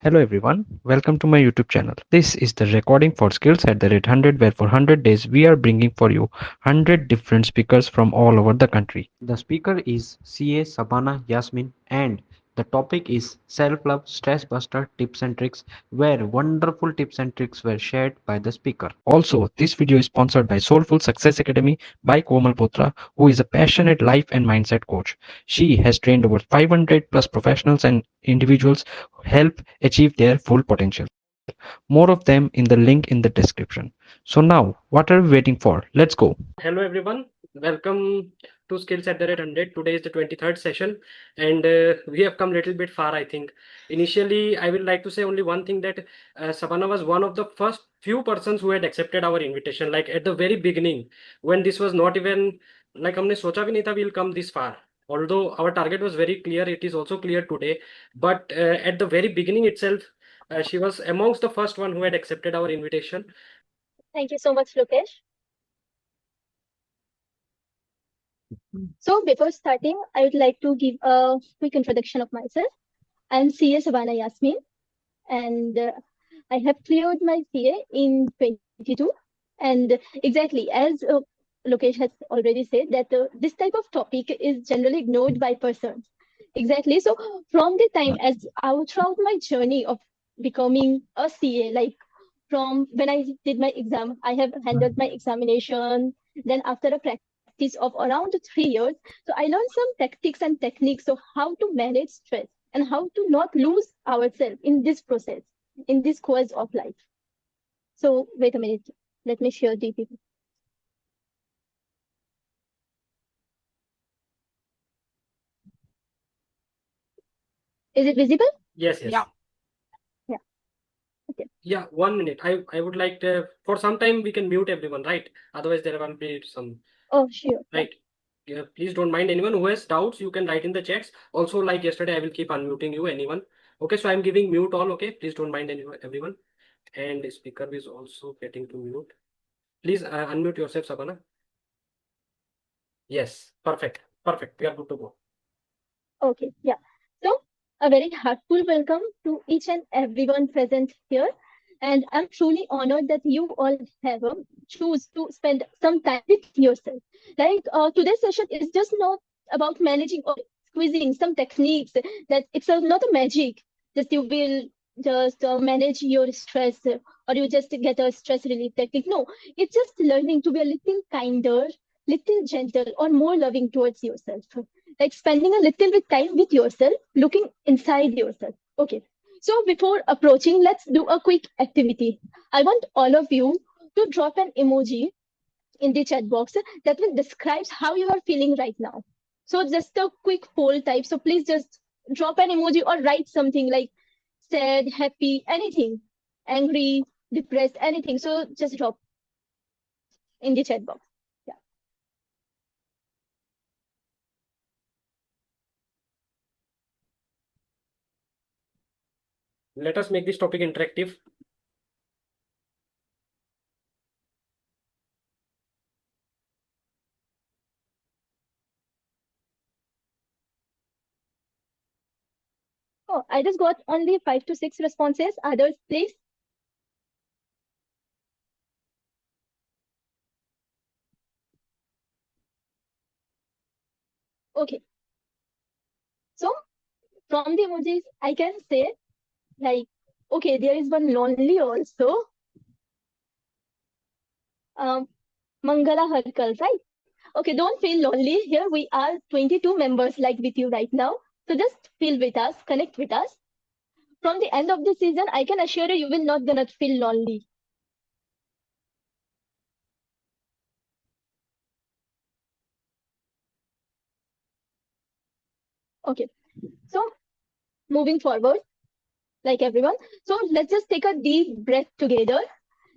Hello everyone, welcome to my YouTube channel. This is the recording for skills at the rate 100 where for 100 days we are bringing for you 100 different speakers from all over the country. The speaker is CA Sabana Yasmin and the topic is self-love stress buster tips and tricks where wonderful tips and tricks were shared by the speaker. Also, this video is sponsored by Soulful Success Academy by Komal Botra, who is a passionate life and mindset coach. She has trained over 500 plus professionals and individuals help achieve their full potential. More of them in the link in the description. So now, what are we waiting for? Let's go. Hello everyone, welcome to Skills at the Rate 100. Today is the 23rd session and we have come a little bit far, I think. Initially, I would like to say only one thing that Sabana was one of the first few persons who had accepted our invitation. Like at the very beginning, when this was not even like हमने सोचा भी नहीं था we'll come this far. Although our target was very clear, it is also clear today. But at the very beginning itself, she was amongst the first one who had accepted our invitation. Thank you so much, Lokesh. So before starting, I would like to give a quick introduction of myself. I'm CA Sabana Yasmin, and I have cleared my CA in 22. And exactly as Lokesh has already said, that this type of topic is generally ignored by persons. Exactly. So from the time as throughout my journey of becoming a CA, like from when I did my exam, I have handled my examination. Then after a practice of around 3 years, so I learned some tactics and techniques of how to manage stress and how to not lose ourselves in this process, in this course of life. So wait a minute, let me share the PPT. Is it visible? Yes, yes. Yeah. Okay. Yeah, 1 minute. I would like to, for some time we can mute everyone, right? Otherwise there will be some, Oh, sure. right? Yeah, please don't mind anyone who has doubts. You can write in the chats. Also, like yesterday, I will keep unmuting you. Anyone? Okay, so I'm giving mute all. Okay, please don't mind anyone, everyone. And the speaker is also getting to mute. Please unmute yourself, Sabana. Yes, perfect, perfect. We are good to go. Okay. Yeah. So a very heartful welcome to each and everyone present here. And I'm truly honored that you all have choose to spend some time with yourself. Like today's session is just not about managing or squeezing some techniques. That it's not a magic. Just you will just manage your stress or you just get a stress relief technique. No, it's just learning to be a little kinder, little gentle, or more loving towards yourself. Like spending a little bit time with yourself, looking inside yourself. Okay. So before approaching, let's do a quick activity. I want all of you to drop an emoji in the chat box that will describes how you are feeling right now. So just a quick poll type. So please just drop an emoji or write something like sad, happy, anything, angry, depressed, anything. So just drop in the chat box. Yeah. Let us make this topic interactive. Oh, I just got only 5 to 6 responses. Others, please. Okay. So from the emojis, I can say like, okay, there is one lonely also. Mangala Harkal, right? Okay, don't feel lonely. Here we are 22 members like with you right now. So just feel with us, connect with us. From the end of the season, I can assure you, you will not gonna feel lonely. Okay, so moving forward, like everyone. So let's just take a deep breath together.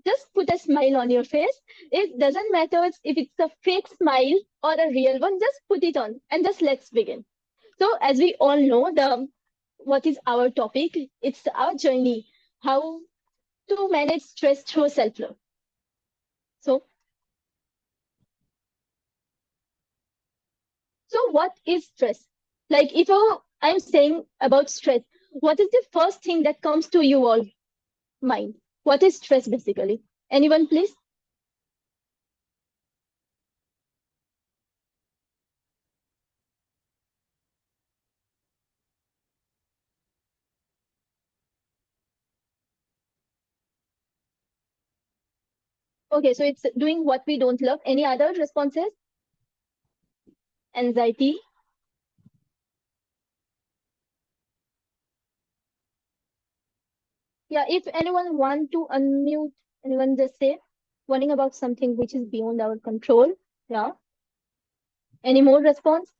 Just put a smile on your face. It doesn't matter if it's a fake smile or a real one, just put it on and just let's begin. So as we all know, the what is our topic? It's our journey, how to manage stress through self-love. So, so what is stress? Like if I'm saying about stress, what is the first thing that comes to you all mind? What is stress basically? Anyone, please? Okay, so it's doing what we don't love. Any other responses? Anxiety. Yeah, if anyone want to unmute, anyone just say, worrying about something which is beyond our control. Yeah. Any more response?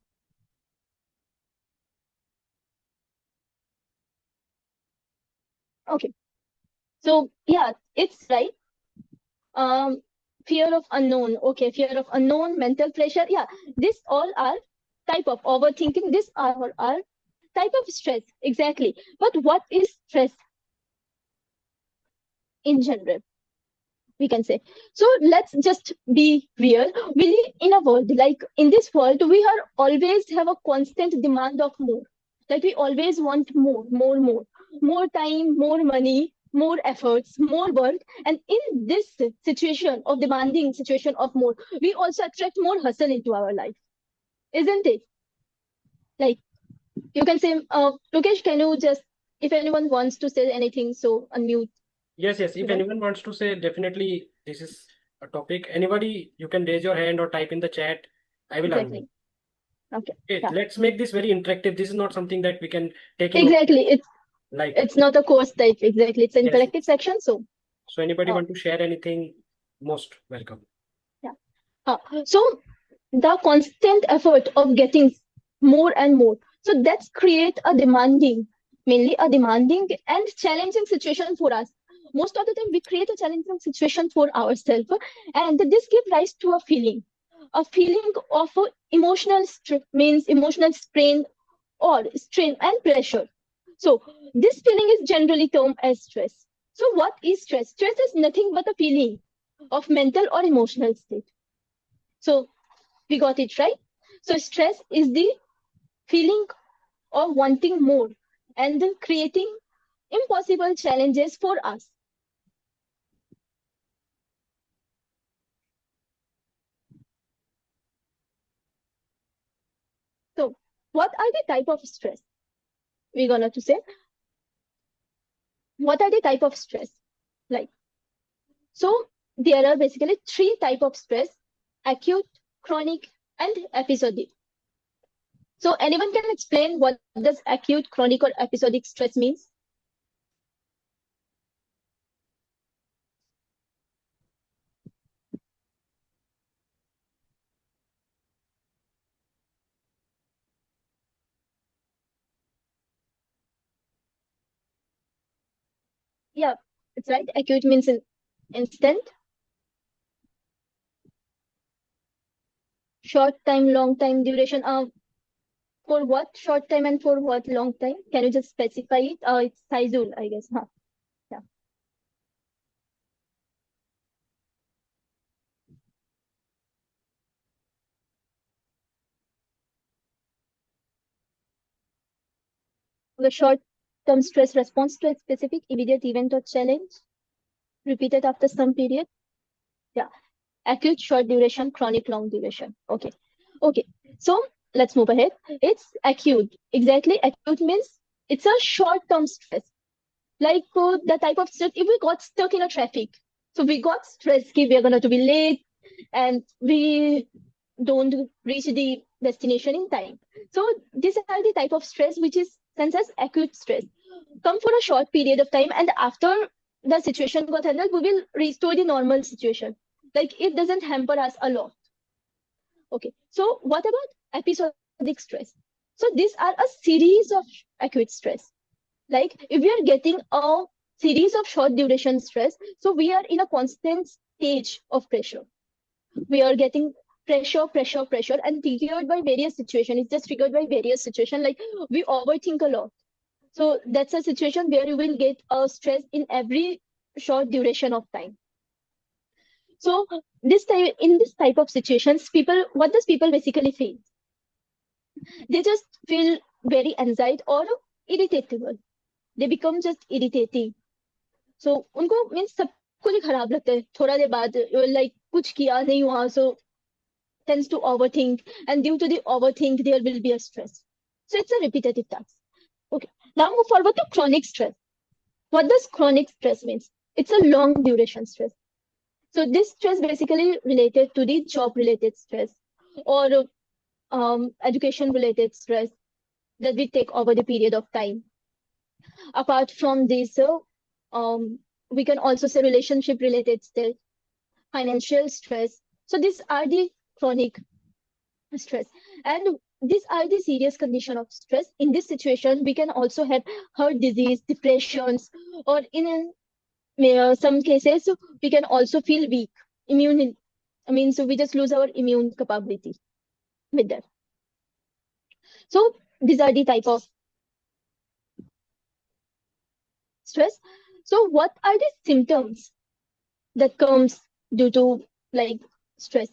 Okay. So yeah, it's right. Um, fear of unknown. Okay, fear of unknown, mental pressure. Yeah, this all are type of overthinking. This are type of stress. Exactly. But what is stress in general? We can say. So let's just be real. We live in a world, like in this world, we are always have a constant demand of more. Like we always want more time, more money, more efforts, more work. And in this situation of demanding situation of more, we also attract more hustle into our life, isn't it? Like you can say, Lokesh, can you just, if anyone wants to say anything, so unmute. Yes, yes. If anyone wants to say, definitely this is a topic. Anybody, you can raise your hand or type in the chat. I will unmute. Exactly. Okay. Okay, Yeah. let's make this very interactive. This is not something that we can take in Exactly. like. It's not a course type. Exactly. It's an Yes. interactive section. So, So anybody uh, want to share anything? Most welcome. yeah. So the constant effort of getting more and more. So that's create a demanding, mainly a demanding and challenging situation for us. Most of the time, we create a challenging situation for ourselves, and this gives rise to a feeling of emotional means emotional strain or strain and pressure. So this feeling is generally termed as stress. So what is stress? Stress is nothing but a feeling of mental or emotional state. So we got it right. So stress is the feeling of wanting more and then creating impossible challenges for us. So what are the type of stress? We're gonna to say what are the type of stress? Like so there are basically three type of stress: acute, chronic, and episodic. So anyone can explain what does acute, chronic, or episodic stress means? Yeah, it's right. Acute means instant, short time, long time duration. For what short time and for what long time? Can you just specify it? It's Saizul, I guess. Huh? Yeah. The short term stress response to a specific immediate event or challenge repeated after some period. Yeah. Acute short duration, chronic long duration. Okay. Okay. So let's move ahead. It's acute. Exactly. Acute means it's a short term stress. Like the type of stress, if we got stuck in a traffic, so we got stressed, we are going to be late and we don't reach the destination in time. So these are the type of stress which is sense as acute stress. Come for a short period of time, and after the situation got handled, we will restore the normal situation. Like it doesn't hamper us a lot. Okay. So what about episodic stress? So these are a series of acute stress. Like if we are getting a series of short duration stress, so we are in a constant stage of pressure. We are getting pressure, and triggered by various situations. It's just triggered by various situations. Like we overthink a lot. So that's a situation where you will get a stress in every short duration of time. So this type in this type of situations, people what does people basically feel? They just feel very anxiety or irritable. they become just irritating. So उनको means सब कुछ ही खराब लगता है थोड़ा देर बाद like कुछ किया नहीं हुआ so tends to overthink, and due to the overthink there will be a stress. So it's a repetitive task. Okay, now move forward to chronic stress. What does chronic stress means? It's a long duration stress. So this stress basically related to the job related stress or education related stress that we take over the period of time. Apart from this, we can also say relationship related stress, financial stress. So these are the chronic stress, and these are the serious condition of stress. In this situation we can also have heart disease, depressions, or in some cases we can also feel weak immune. I mean, so we just lose our immune capability with that. So these are the type of stress. So what are the symptoms that comes due to like stress?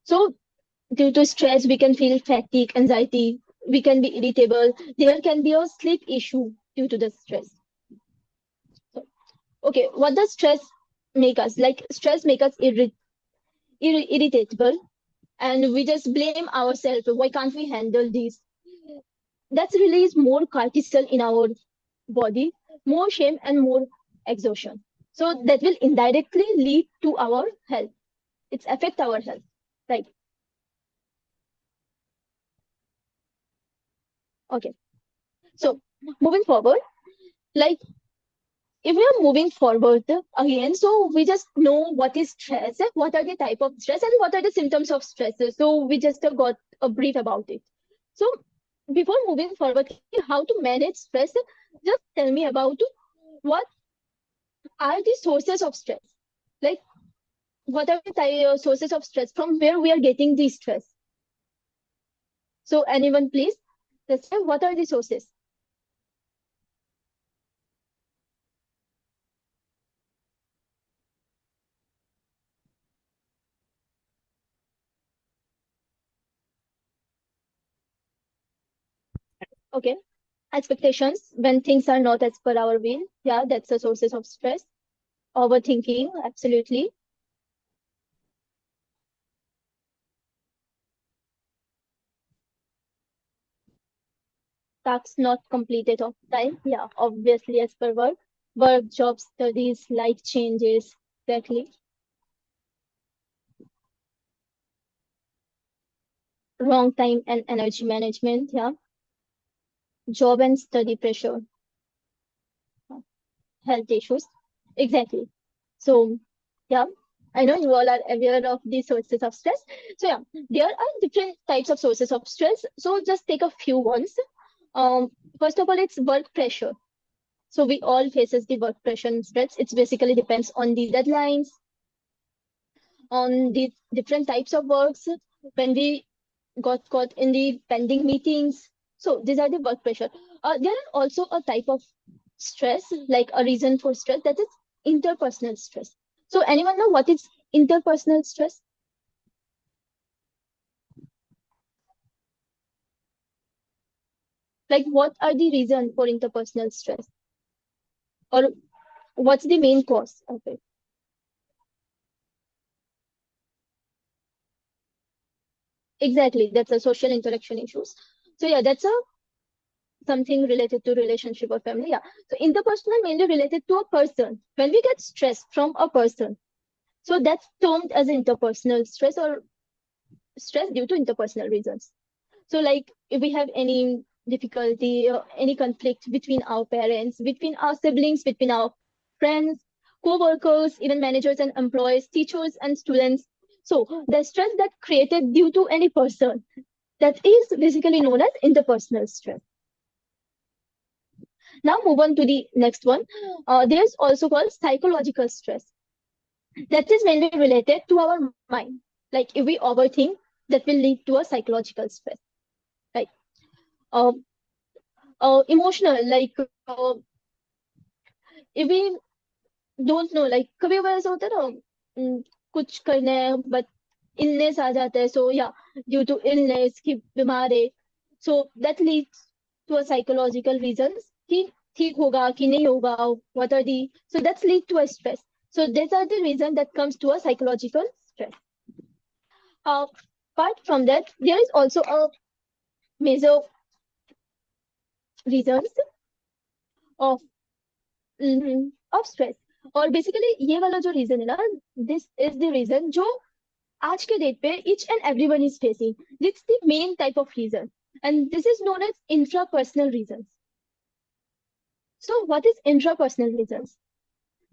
So due to stress we can feel fatigue, anxiety, we can be irritable, there can be a sleep issue due to the stress. So, okay, what does stress make us? Like stress make us irritable, and we just blame ourselves. Why can't we handle this? That's release more cortisol in our body, more shame and more exhaustion. So that will indirectly lead to our health. It's affect our health, right? Okay. So moving forward, like if we are moving forward again, so we just know what is stress, what are the type of stress, and what are the symptoms of stress. So we just got a brief about it. So before moving forward, how to manage stress, just tell me about what are the sources of stress. Like what are the sources of stress, from where we are getting the stress. So anyone please, let's say what are the sources. Okay, expectations, when things are not as per our will, yeah, that's the sources of stress. Overthinking, absolutely. Tasks not completed on time, yeah, obviously as per work, job, studies, life changes, exactly. Wrong time and energy management, yeah. Job and study pressure, health issues, exactly. So yeah, I know you all are aware of the sources of stress. So yeah, there are different types of sources of stress, so just take a few ones. um First of all, it's work pressure. So we all faces the work pressure and stress. It's basically depends on the deadlines, on the different types of works, when we got caught in the pending meetings. So these are the work pressure. There are also a type of stress, like a reason for stress, that is interpersonal stress. So anyone know what is interpersonal stress? Like what are the reason for interpersonal stress? Or what's the main cause of it? Exactly, that's a social interaction issues. So yeah, that's a something related to relationship or family. Yeah. So interpersonal mainly related to a person. When we get stress from a person, so that's termed as interpersonal stress or stress due to interpersonal reasons. So like if we have any difficulty or any conflict between our parents, between our siblings, between our friends, co-workers, even managers and employees, teachers and students. So the stress that created due to any person, that is basically known as interpersonal stress. Now move on to the next one. There's also called psychological stress. That is mainly related to our mind. Like if we overthink, that will lead to a psychological stress. Right? Uh, Emotional, like if we don't know, like कभी कभी ऐसा होता है ना, कुछ करना है but illness आ जाता है, so yeah, due to illness कि बीमार है, so that leads to a psychological reasons कि ठीक होगा कि नहीं होगा, what are the, so that's lead to a stress. So these are the reason that comes to a psychological stress. Apart from that, there is also a major reasons of of stress. और basically ये वाला जो reason है ना, this is the reason जो आज के date पे each and everyone is facing. It's the main type of reason, and this is known as intrapersonal reasons. So what is intrapersonal reasons?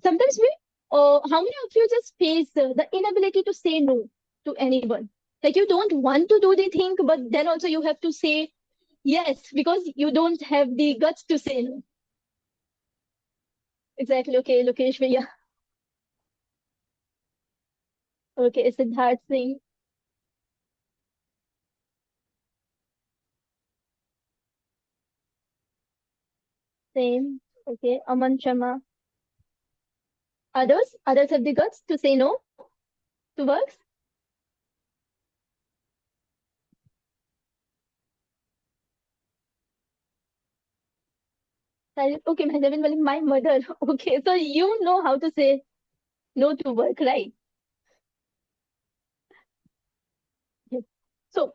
Sometimes we, how many of you just face the inability to say no to anyone? Like you don't want to do the thing, but then also you have to say yes because you don't have the guts to say no. Exactly. Okay, Lokesh Bhaiya. Okay, Siddharth Singh. Same. Okay, Aman Sharma. Others have the guts to say no to works. Okay, Mahadevan, well, my mother. Okay, so you know how to say no to work, right? Yes. So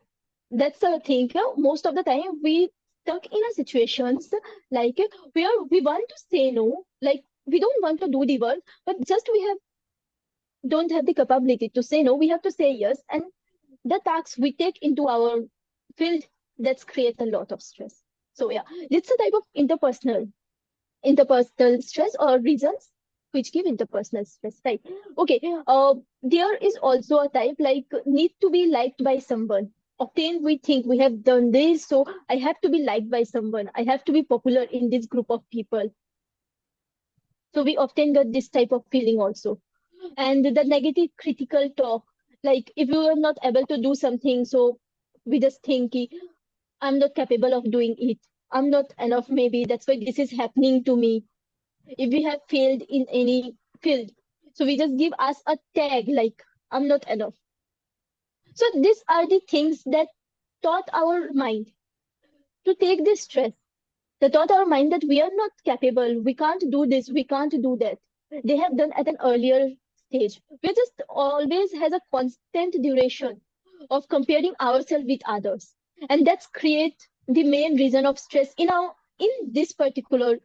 that's the thing. Most of the time we stuck in a situations like where we want to say no, like we don't want to do the work, but just we have don't have the capability to say no. We have to say yes, and the tasks we take into our field that's create a lot of stress. So yeah, it's a type of interpersonal stress or reasons which give interpersonal stress, right? Okay, there is also a type like need to be liked by someone. Often we think we have done this, so I have to be liked by someone, I have to be popular in this group of people. So we often get this type of feeling also. And the negative critical talk, like if you are not able to do something, so we just think "Ki, I'm not capable of doing it, I'm not enough, maybe that's why this is happening to me." If we have failed in any field, so we just give us a tag like I'm not enough. So these are the things that taught our mind to take this stress. They taught our mind that we are not capable, we can't do this, we can't do that. They have done at an earlier stage. We just always has a constant duration of comparing ourselves with others, and that's create the main reason of stress in this particular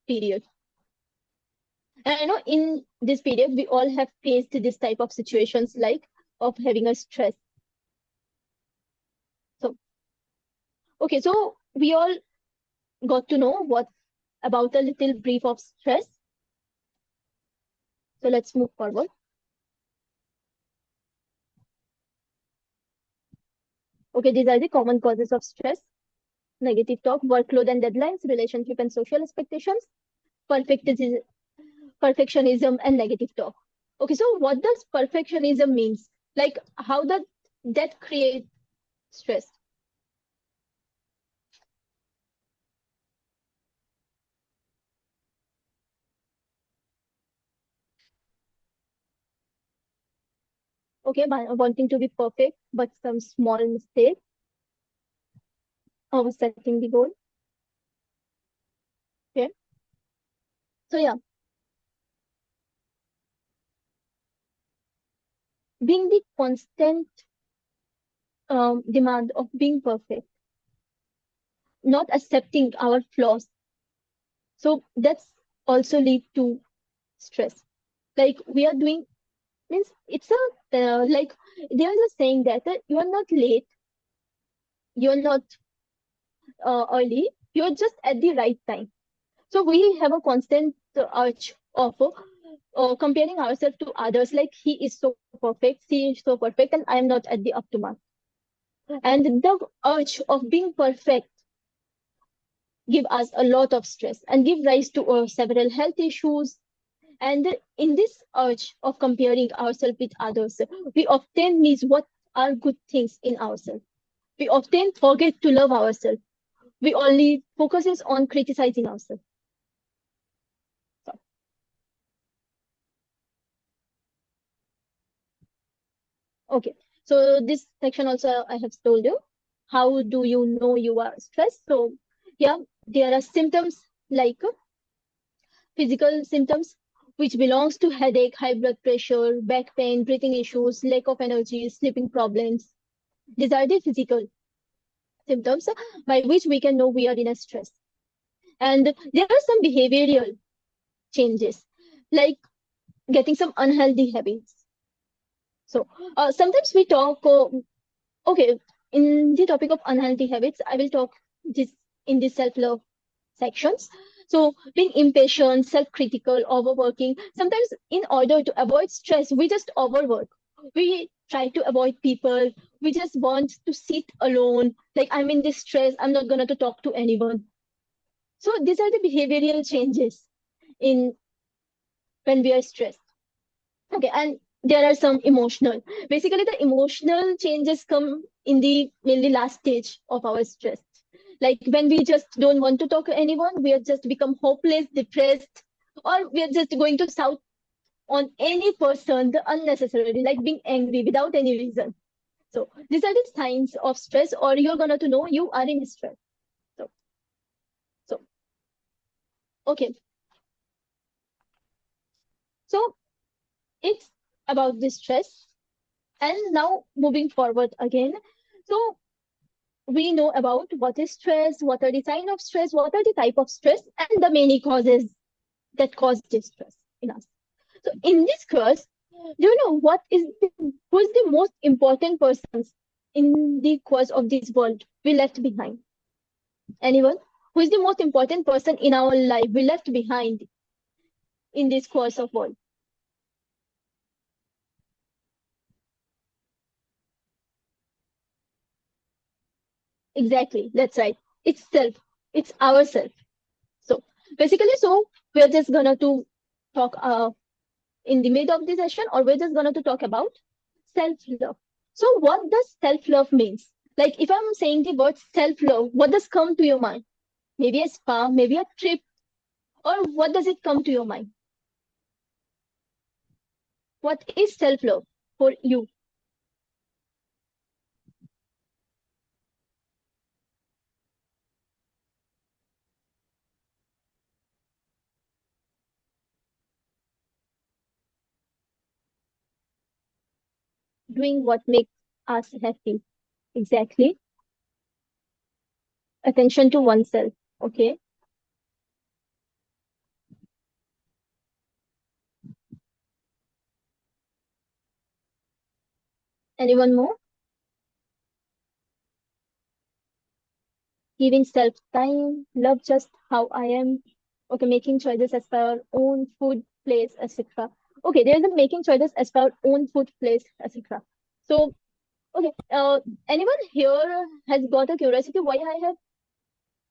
period. And I know in this period, we all have faced this type of situations like of having a stress. So, okay, so we all got to know what about a little brief of stress. So let's move forward. Okay, these are the common causes of stress: negative talk, workload and deadlines, relationship and social expectations, perfectionism, perfectionism and negative talk. Okay, so what does perfectionism means? Like how does that create stress? Okay, by wanting to be perfect, but some small mistake of setting the goal. Okay, so yeah, being the constant demand of being perfect, not accepting our flaws. So that's also lead to stress. Like we are doing means it's a like there is a saying that you are not late, you're not early, you're just at the right time. So we have a constant urge of comparing ourselves to others, like he is so perfect, she is so perfect, and I am not at the up to mark. And the urge of being perfect give us a lot of stress and give rise to several health issues. And in this urge of comparing ourselves with others, we often miss what are good things in ourselves. We often forget to love ourselves. We only focuses on criticizing ourselves. So, okay. So this section also I have told you. How do you know you are stressed? So yeah, there are symptoms like physical symptoms, which belongs to headache, high blood pressure, back pain, breathing issues, lack of energy, sleeping problems. These are the physical symptoms by which we can know we are in a stress. And there are some behavioral changes, like getting some unhealthy habits. So sometimes we talk, okay, in the topic of unhealthy habits, I will talk this in the self-love sections. So being impatient, self-critical, overworking. Sometimes in order to avoid stress, we just overwork. We try to avoid people. We just want to sit alone. Like I'm in this stress, I'm not gonna to talk to anyone. So these are the behavioral changes in when we are stressed. Okay, and there are some emotional. Basically, the emotional changes come in the mainly last stage of our stress. Like when we just don't want to talk to anyone, we are just become hopeless, depressed, or we are just going to shout on any person the unnecessarily, like being angry without any reason. So these are the signs of stress, or you're gonna to know you are in stress. So so okay. So it's about the stress. And now moving forward again. So we know about what is stress, what are the signs of stress, what are the type of stress, and the many causes that cause this stress in us. So in this course, do you know who is the most important persons in the course of this world we left behind? Anyone? Who is the most important person in our life we left behind in this course of world? Exactly, that's right. It's self. It's ourself. So basically, so we're just gonna to talk in the mid of the session, or we're just gonna to talk about self-love. So what does self-love means? Like if I'm saying the word self-love, what does come to your mind? Maybe a spa, maybe a trip, or what does it come to your mind? What is self-love for you? Doing what makes us happy. Exactly. Attention to oneself. Okay. Anyone more? Giving self time, love just how I am. Okay, making choices as per our own food, place, etc. Okay, there's a making choices as per our own food, place, etc. So, okay, anyone here has got a curiosity why I have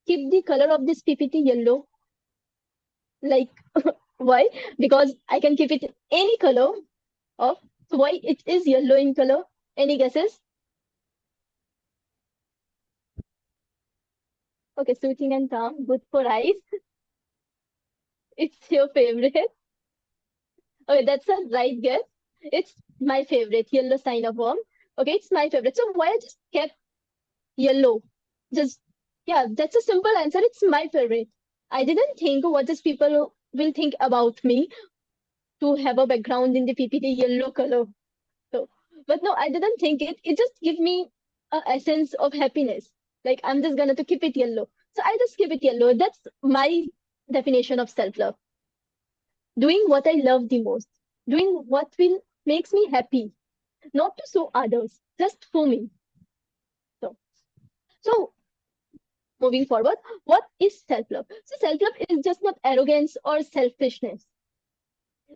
kept the color of this PPT yellow? Like, why? Because I can keep it any color of. So why it is yellow in color? Any guesses? Okay, soothing and calm, good for eyes. It's your favorite. Okay, that's a right guess. It's my favorite, yellow sign of worm. Okay, it's my favorite. So why I just kept yellow? Just yeah, that's a simple answer. It's my favorite. I didn't think what these people will think about me to have a background in the PPT yellow color. So, but no, I didn't think it. It just give me a essence of happiness. Like I'm just gonna to keep it yellow. So I just keep it yellow. That's my definition of self-love. Doing what I love the most. Doing what will makes me happy, not to show others, just for me. So, so moving forward, what is self-love? So self-love is just not arrogance or selfishness.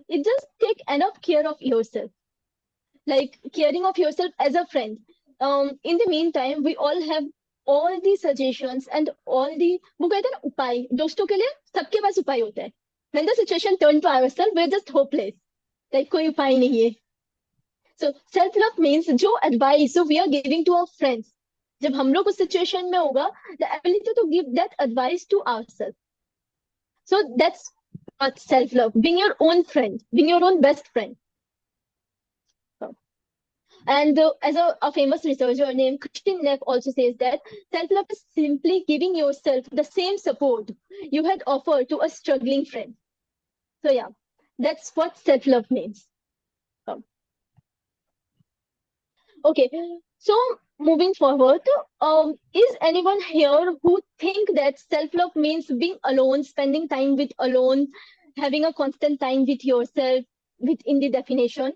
It just take enough care of yourself, like caring of yourself as a friend. In the meantime, we all have all the suggestions and all the वो कहते हैं ना उपाय दोस्तों के लिए सबके पास उपाय होता है. When the situation turn to ourselves, we're just hopeless. Like कोई उपाय नहीं है. So self-love means जो advice so we are giving to our friends. जब हम लोग उस सिचुएशन में होगा, the ability to give that advice to ourselves. So that's what self-love, being your own friend, being your own best friend. So, and as a famous researcher named Christine Neff also says that self-love is simply giving yourself the same support you had offered to a struggling friend. So yeah, that's what self-love means. Um, okay, so moving forward, is anyone here who think that self-love means being alone, spending time with alone, having a constant time with yourself within the definition?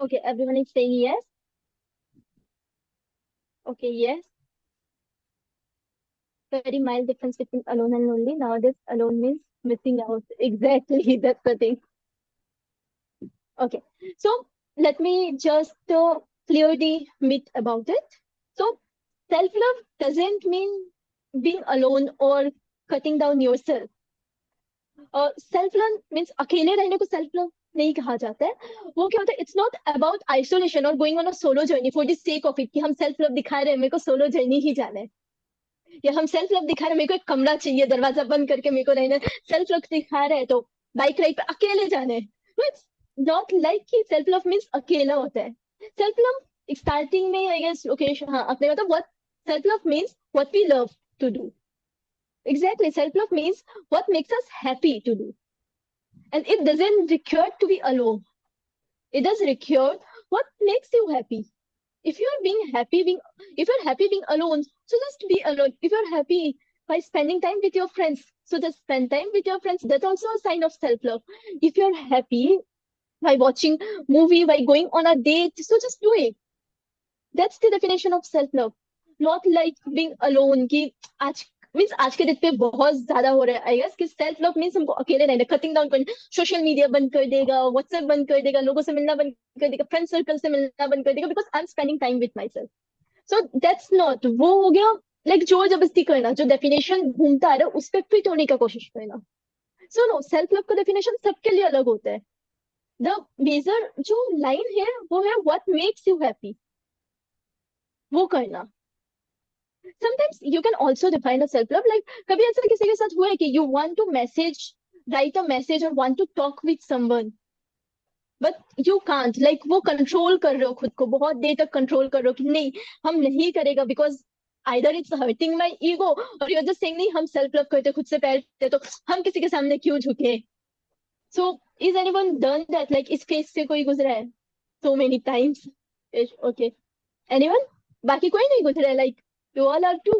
Okay, everyone is saying yes. Okay, yes. Very mild difference between alone and lonely. Nowadays, alone means missing out. Exactly, that's the thing. Okay, so let me just clear the myth about it. So, self love doesn't mean being alone or cutting down yourself. Self love means अकेले रहने को self love नहीं कहा जाता है. वो क्या होता है, it's not about isolation or going on a solo journey for the sake of it कि हम self love दिखा रहे हैं, मेरे को solo journey ही जाना है, या हम सेल्फ लव दिखा रहे हैं, मेरे को एक कमरा चाहिए दरवाजा बंद करके मेरे को रहना. सेल्फ लव दिखा रहे हैं तो बाइक राइड पे अकेले जाने. इट्स नॉट लाइक कि सेल्फ लव मीन्स अकेला होता है. सेल्फ लव स्टार्टिंग में आई गेस ओके हाँ आपने बताया what self love means what we love to do. Exactly, self love means what makes us happy to do, and it doesn't require to be alone. It does require what makes you happy. If you're being happy being, if you're happy being alone, so just be alone. If you're happy by spending time with your friends, so just spend time with your friends. That's also a sign of self-love. If you're happy by watching movie, by going on a date, so just do it. That's the definition of self-love. Not like being alone कि आज means आज के date पे बहुत ज्यादा हो रहा है आई गेस कि सेल्फ लव मीन्स हमको अकेले रहना, कटिंग डाउन करना, सोशल मीडिया बंद कर देगा, व्हाट्सएप बंद कर देगा, लोगों से मिलना बंद कर देगा, फ्रेंड सर्कल से मिलना बंद कर देगा, because I am spending time with my self. So that's not वो हो गया लाइक जोर जबरदस्ती करना, जो डेफिनेशन घूमता आ रहा है उस पर फिट होने का कोशिश करना. सो नो, सेल्फ लव का डेफिनेशन सबके लिए अलग होता है. द मेजर जो लाइन है वो है व्हाट मेक्स यू हैप्पी, वो करना. Sometimes you can also define a self love like कभी ऐसा किसी के साथ हुआ है कि you want to message, write a message or want to talk with someone but you can't, like वो कंट्रोल कर रहे हो खुद को, बहुत देर तक कंट्रोल कर रहे हो कि नहीं हम नहीं करेगा because either it's hurting my ego or you're just saying नहीं हम सेल्फ लव करते खुद से प्यार करते तो हम किसी के सामने क्यों झुके. So is anyone done that, like इस फेस से कोई गुजरा है so many times? Okay, anyone? बाकी कोई नहीं गुजरा है, like you all are too.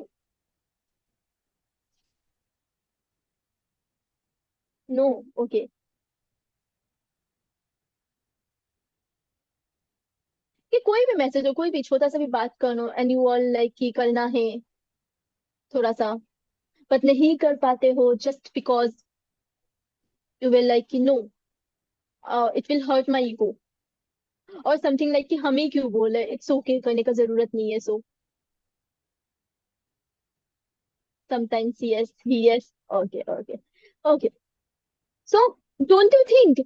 No, okay. कि कोई भी मैसेज हो, कोई भी छोटा सा भी बात करना एंड यू ऑल लाइक कि करना है थोड़ा सा बट नहीं कर पाते हो just because you will like कि no it will hurt my ego और समथिंग लाइक कि हम ही क्यों बोले, इट्स ओके करने का जरूरत नहीं है. So sometimes yes yes. Okay okay okay. So don't you think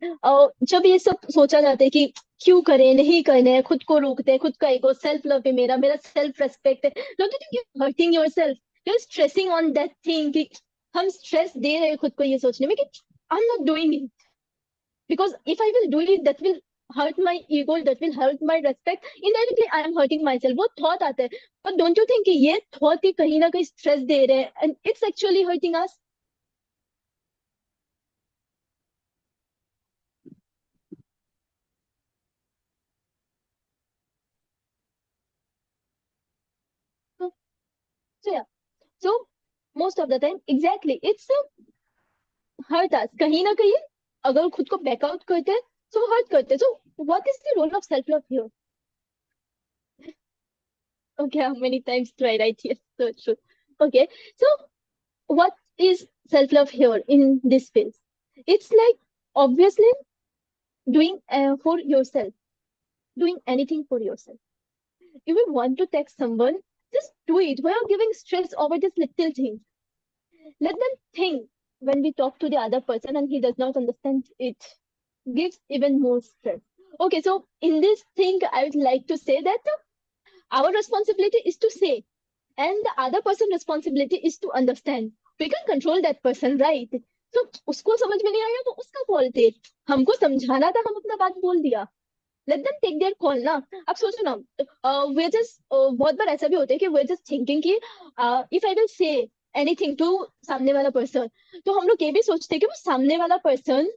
जब ये सब सोचा जाता है कि क्यों करें, नहीं करना है, खुद को रोकते हैं, खुद का ईगो, सेल्फ लव है मेरा, मेरा सेल्फ रेस्पेक्ट है, don't you think you hurting yourself, you are stressing on that thing कि हम स्ट्रेस दे रहे हैं खुद को ये सोचने में कि I am not doing it because if I will do it that will hurt my ego, that will hurt my respect, indirectly I am hurting myself. वो थॉट आता है but don't you think कि ये thought ही कहीं ना कहीं stress दे रहे हैं and it's actually hurting us. So, so yeah, so most of the time exactly it's a hurt us कहीं ना कहीं. अगर खुद को बैकआउट करते हैं तो हर्ट करते हैं. So what is the role of self love here? Okay, how many times do I write here? So true. Okay, so what is self love here in this space? It's like obviously doing for yourself, doing anything for yourself. If you want to text someone, just do it without giving stress over this little thing. Let them think when we talk to the other person and he does not understand it, gives even more stress. Okay, so in this thing, I would like to say that our responsibility is to say, and the other person responsibility is to understand. We can control that person, right? So उसको समझ में नहीं आया तो उसका fault है. हमको समझाना था, हम अपना बात बोल दिया. Let them take their call ना. अब सोचो ना, we're just बहुत बार ऐसा भी होता है कि we're just thinking कि if I will say anything to सामने वाला person, तो हम लोग ये भी सोचते हैं कि वो सामने वाला person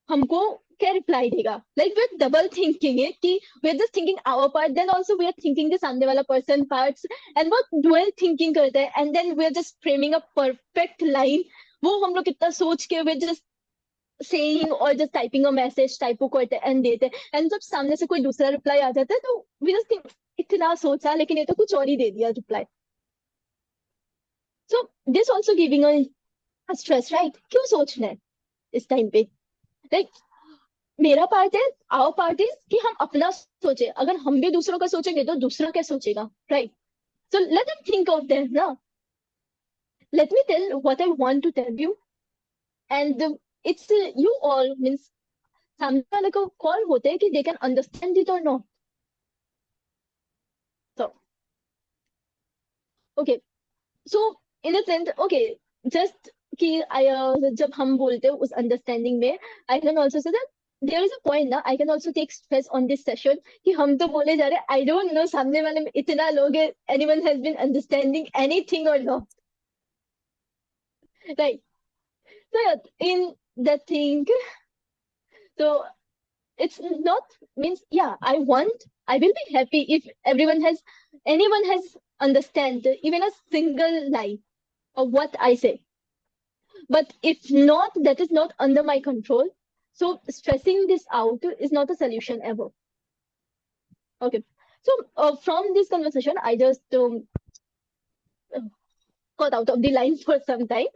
हमको क्या रिप्लाई देगा. Like we're double thinking it कि we're just thinking our part, then also we're thinking the सामने वाला person parts, and वो dual thinking करते हैं, and then we're just framing a perfect line. वो हम लोग कितना सोच के we're just saying or just typing a message, typo करते हैं and देते हैं, and जब सामने से कोई दूसरा reply आ जाता है तो we just think इतना सोचा लेकिन ये तो कुछ और ही दे दिया reply. So this also giving a stress, right? क्यों सोचना है इस टाइम पे? Like मेरा पार्ट है, आवर पार्ट इज कि हम अपना सोचे. अगर हम भी दूसरों का सोचेंगे तो दूसरा क्या सोचेगा, right? So let them think of them ना. Let me tell what I want to tell you, and it's you all means सामने वाले को कॉल होते हैं कि दे कैन अंडरस्टैंड इट और not. So okay, so in the sense okay, just कि जब हम बोलते हैं उस अंडरस्टैंडिंग में, I can also say that there is a point ना, I can also take stress on this session कि हम तो बोले जा रहे हैं, आई डोंट नो सामने वाले में इतना लोग है, anyone has been understanding anything और not, right? So in the thing, so it's not means yeah, I will be happy if anyone has understand even a single line of what I say. But if not, that is not under my control. So stressing this out is not a solution ever. Okay. So from this conversation, I just got out of the line for some time.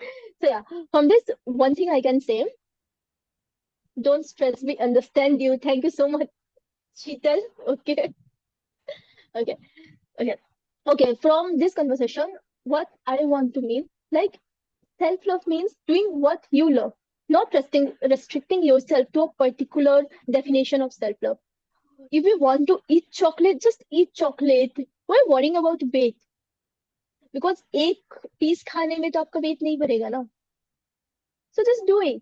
So yeah, from this, one thing I can say, don't stress me, understand you. Thank you so much, Sheetal. Okay. Okay. Okay. Okay. From this conversation, what I want to mean, like self-love means doing what you love, not restricting yourself to a particular definition of self-love. If you want to eat chocolate, just eat chocolate. Why worrying about weight? Because एक piece खाने में तो आपका wait नहीं बढ़ेगा ना. So just do it.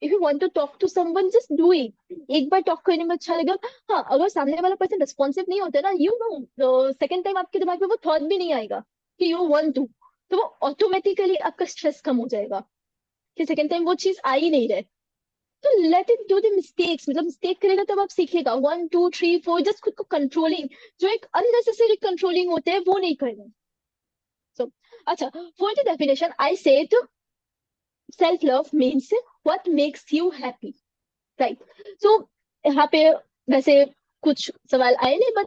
If you want to talk to someone, just do it. एक बार talk करने में अच्छा लगेगा. हाँ, अगर सामने वाला पर्सन रिस्पॉन्सिव नहीं होता ना, यू नो सेकंड टाइम आपके दिमाग में वो थॉट भी नहीं आएगा कि यू वांट टू, तो वो ऑटोमेटिकली आपका स्ट्रेस कम हो जाएगा कि सेकंड टाइम वो चीज आ ही नहीं रहे. तो let it do the mistakes, मतलब मिस्टेक करेगा तब आप सीखेगा. 1 2 3 4 जस्ट खुद को कंट्रोलिंग, जो एक अननेसेसरी कंट्रोलिंग होते हैं वो नहीं करना. सो अच्छा, for the definition I said self love means what makes you happy, right? So यहाँ पे वैसे कुछ सवाल आए नहीं, बट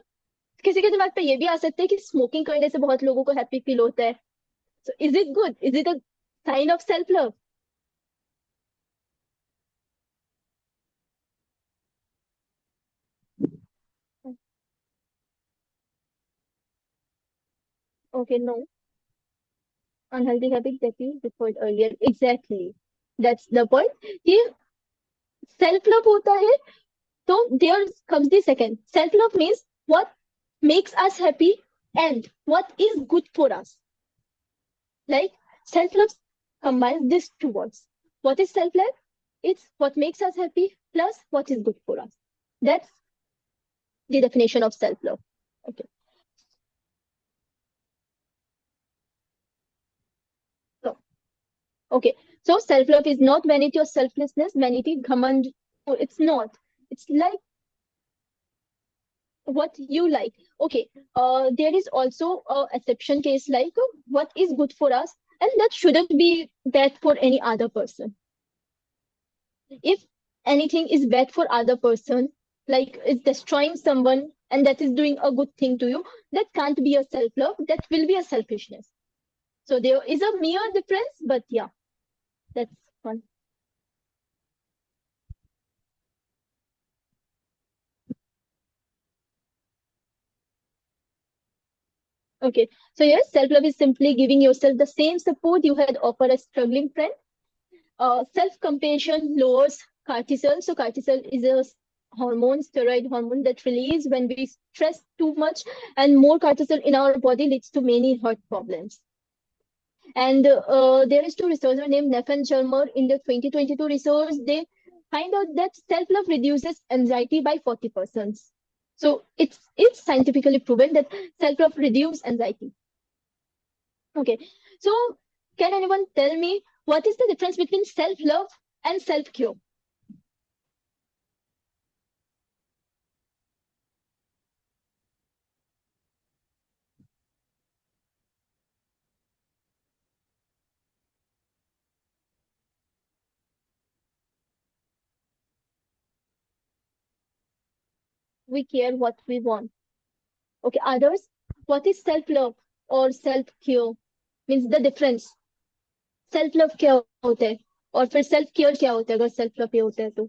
किसी के दिमाग पे ये भी आ सकते हैं कि स्मोकिंग करने से बहुत लोगों को हैप्पी फील होता है. So is it good? Is it a sign of self love? Okay, no. Unhealthy habit that you referred earlier. Exactly. That's the point. कि self love होता है, तो there comes the second. Self love means what makes us happy and what is good for us. Like self love combines these two words. What is self love? It's what makes us happy plus what is good for us. That's the definition of self love. Okay. So okay. So self love is not vanity or selflessness. Vanity, ghamand. It's not. It's like what you like. Okay. There is also a exception case like what is good for us, and that shouldn't be bad for any other person. If anything is bad for other person, like it's destroying someone and that is doing a good thing to you, that can't be a self love. That will be a selfishness. So there is a mere difference, but yeah, that's one. Okay. So yes, self-love is simply giving yourself the same support you had offered a struggling friend. Self-compassion lowers cortisol. So cortisol is a hormone, steroid hormone that release when we stress too much, and more cortisol in our body leads to many heart problems. And there is two researchers named Neff and Chalmers in the 2022 research. They find out that self-love reduces anxiety by 40%. So it's scientifically proven that self-love reduces anxiety. Okay. So can anyone tell me what is the difference between self-love and self-cure? We care what we want. Okay, others, what is self-love or self-cure? Means the difference. Self-love क्या होता है और फिर self-care क्या होता है अगर self-love ये होता है तो?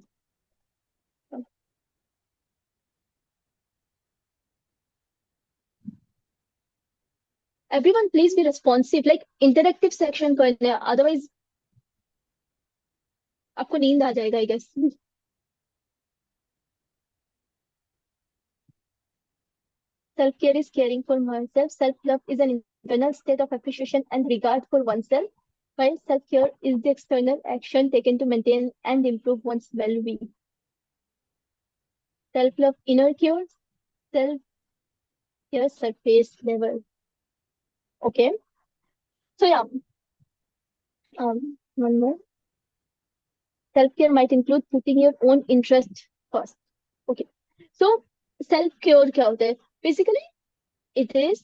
Everyone please be responsive, like interactive section करने हैं, otherwise आपको नींद आ जाएगा I guess. Self-care is caring for oneself. Self-love is an internal state of appreciation and regard for oneself, while self-care is the external action taken to maintain and improve one's well-being. Self-love inner cure, self-care surface level. Okay. So yeah, one more. Self-care might include putting your own interest first. Okay. So self-care क्या होता है? Basically, it is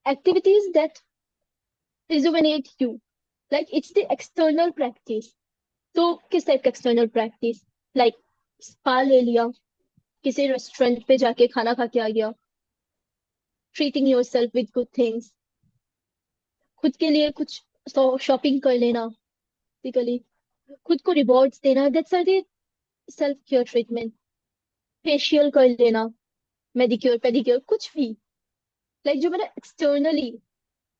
activities that rejuvenate you. Like it's the external practice. तो किस type का external practice? Like spa ले लिया, किसी restaurant पे जाके खाना खा के आ गया, treating yourself with good things, खुद के लिए कुछ शॉपिंग कर लेना, बेसिकली खुद को रिवॉर्ड्स देना, that's are the self care treatment. Facial कर लेना, मेडिक्योर पेडिक्योर, कुछ भी लाइक जो मेरा एक्सटर्नली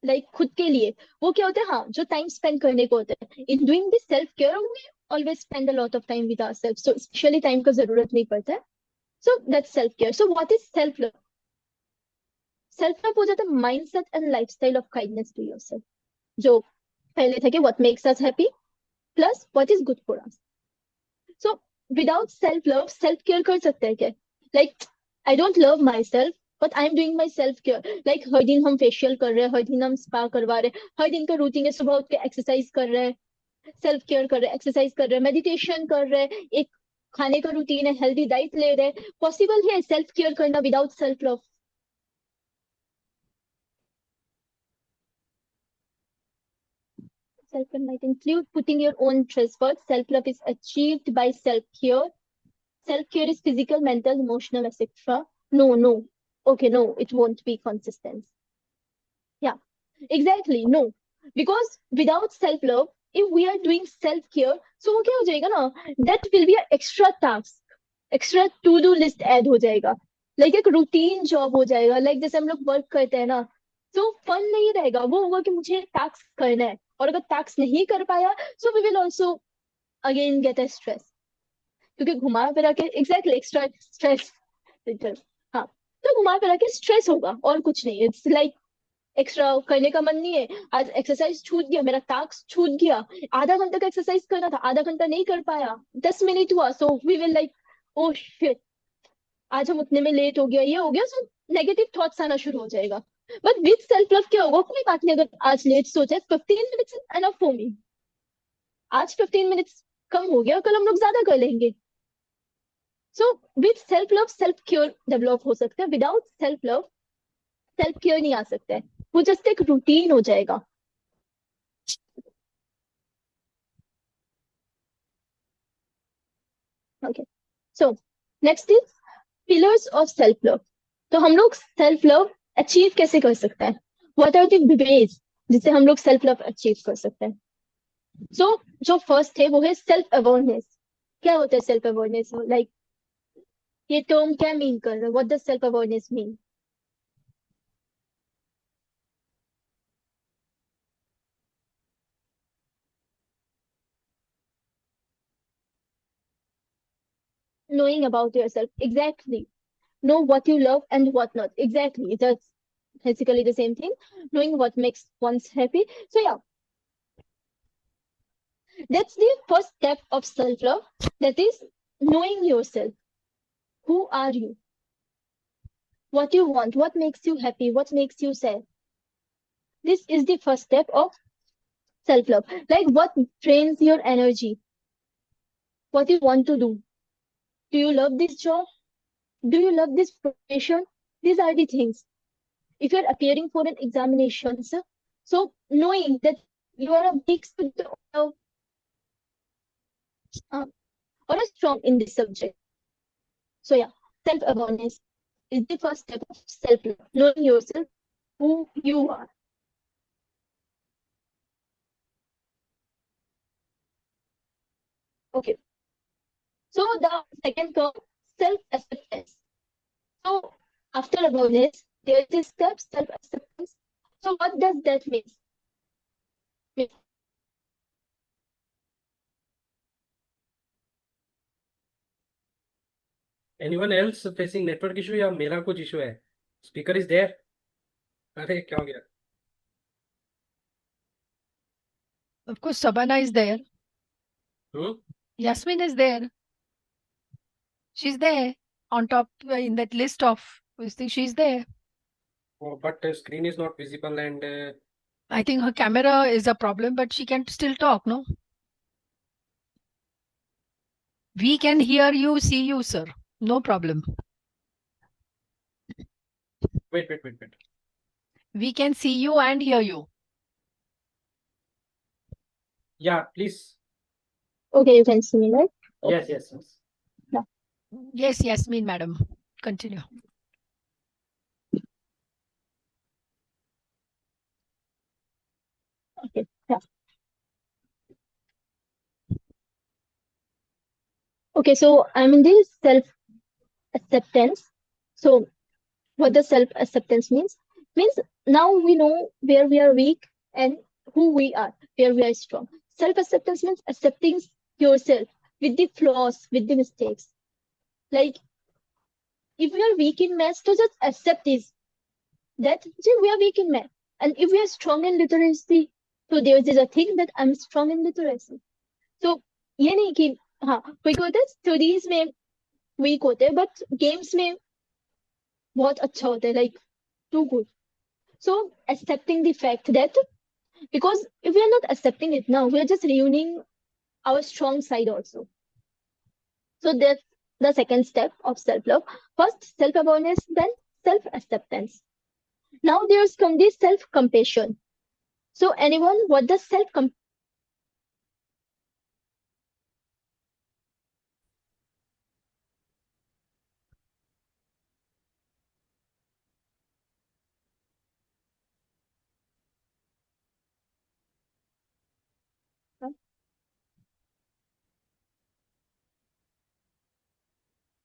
लाइक खुद के लिए वो क्या होता है, हाँ जो टाइम स्पेंड करने को होता है in doing this self care. We always spend a lot of time with ourselves, so specially time का जरूरत नहीं पड़ता है. So that's self care. So what is self love? Self love हो जाता है mindset and lifestyle of kindness to yourself. जो पहले था कि what makes us happy plus what is good for us. So without self love self care कर सकते हैं क्या? Like I don't love myself but I am doing myself care. Like हर दिन हम फेशियल कर रहे हैं, हर दिन हम स्पा करवा रहे हैं, हर दिन का रूटीन है, सुबह उठ के एक्सरसाइज कर रहे हैं, सेल्फ केयर कर रहे हैं, एक्सरसाइज कर रहे हैं, मेडिटेशन कर रहे हैं, एक खाने का रूटीन है, हेल्दी डाइट ले रहे हैं. पॉसिबल है सेल्फ केयर करना without self love? Self-love might include putting your own interests first. Self-love is achieved by self-care. Self-care is physical, mental, emotional, etc. No, no. Okay, no, it won't be consistent. Yeah, exactly. No, because without self-love, if we are doing self-care, so वो क्या हो जाएगा ना? That will be an extra task, extra to-do list add हो जाएगा. Like एक routine job हो जाएगा. Like जैसे हम लोग work करते हैं ना, तो फन नहीं रहेगा. वो होगा कि मुझे टास्क करना है, और अगर टास्क नहीं कर पाया, so we will also again get a stress. क्योंकि घुमा फिरा के एग्जैक्टली एक्स्ट्रा स्ट्रेस. हाँ, तो घुमा फिरा के स्ट्रेस होगा और कुछ नहीं. इट्स लाइक एक्स्ट्रा करने का मन नहीं है, आज एक्सरसाइज छूट गया, मेरा टास्क छूट गया, आधा घंटा का एक्सरसाइज करना था, आधा घंटा नहीं कर पाया, 10 मिनट हुआ, so we will like oh shit, आज हम उतने में लेट हो गया, ये हो गया. सो नेगेटिव थॉट्स आना शुरू हो जाएगा. बट विद सेल्फ लव क्या होगा? कोई बात नहीं, अगर आज लेट से हो जाए, 15 मिनट्स एनफ फॉर मी. आज 15 मिनट्स कम हो गया, कल हम लोग ज्यादा कर लेंगे. So with self love self care develop हो सकता है. Without self love self care नहीं आ सकता है. वो जस्ट एक रूटीन हो जाएगा. Okay, so next is pillars of self love. तो हम लोग सेल्फ लव अचीव कैसे कर सकते हैं? व्हाट आर द वेज जिससे हम लोग सेल्फ लव अचीव कर सकते हैं? सो जो फर्स्ट है वो है सेल्फ अवेयरनेस. क्या होता है सेल्फ अवेयरनेस? लाइक ये टर्म क्या मीन कर रहा है? What does self awareness mean? knowing about yourself. Exactly. Know what you love and what not. Exactly. That's basically the same thing. Knowing what makes one's happy. So yeah, that's the first step of self-love. That is knowing yourself. Who are you? What you want? What makes you happy? What makes you sad? This is the first step of self-love. Like what drains your energy? What you want to do? Do you love this job? Do you love this profession? These are the things. If you're appearing for an examination, so knowing that you are a weak student uh, or a strong in this subject. So yeah, self-awareness is the first step of self-love, knowing yourself, who you are. Okay. So the second term, self-acceptance. So after awareness, there is this step, self-acceptance. So what does that mean? Anyone else facing network issue या मेरा कुछ issue है? Speaker is there? अरे क्या हो गया? Of course, Sabana is there. Yasmin is there. She's there on top in that list of this thing. She's there. Oh, but screen is not visible and I think her camera is a problem, but she can still talk, no? We can hear you, see you, sir. No problem. wait. We can see you and hear you. Yeah, please. Okay, you can see me, right? Yes. Yes, Yasmin, madam. Continue. Okay, yeah. Okay, so I'm in this self-acceptance. So what the self-acceptance means? Means now we know where we are weak and who we are, where we are strong. Self-acceptance means accepting yourself with the flaws, with the mistakes. Like if we are weak in math, so just accept this. That we are weak in math. And if we are strong in literacy, so there is a thing that I'm strong in literacy. So ये नहीं कि हाँ कोई कोई होता है studies में week होते हैं बट गेम्स में बहुत अच्छा होता है like too good. So accepting the fact that because if we are not accepting it now, we are just ruining our strong side also. So that's the second step of self-love. First self-awareness, then self-acceptance. Now there's come this self-compassion. So anyone, what does self-compassion?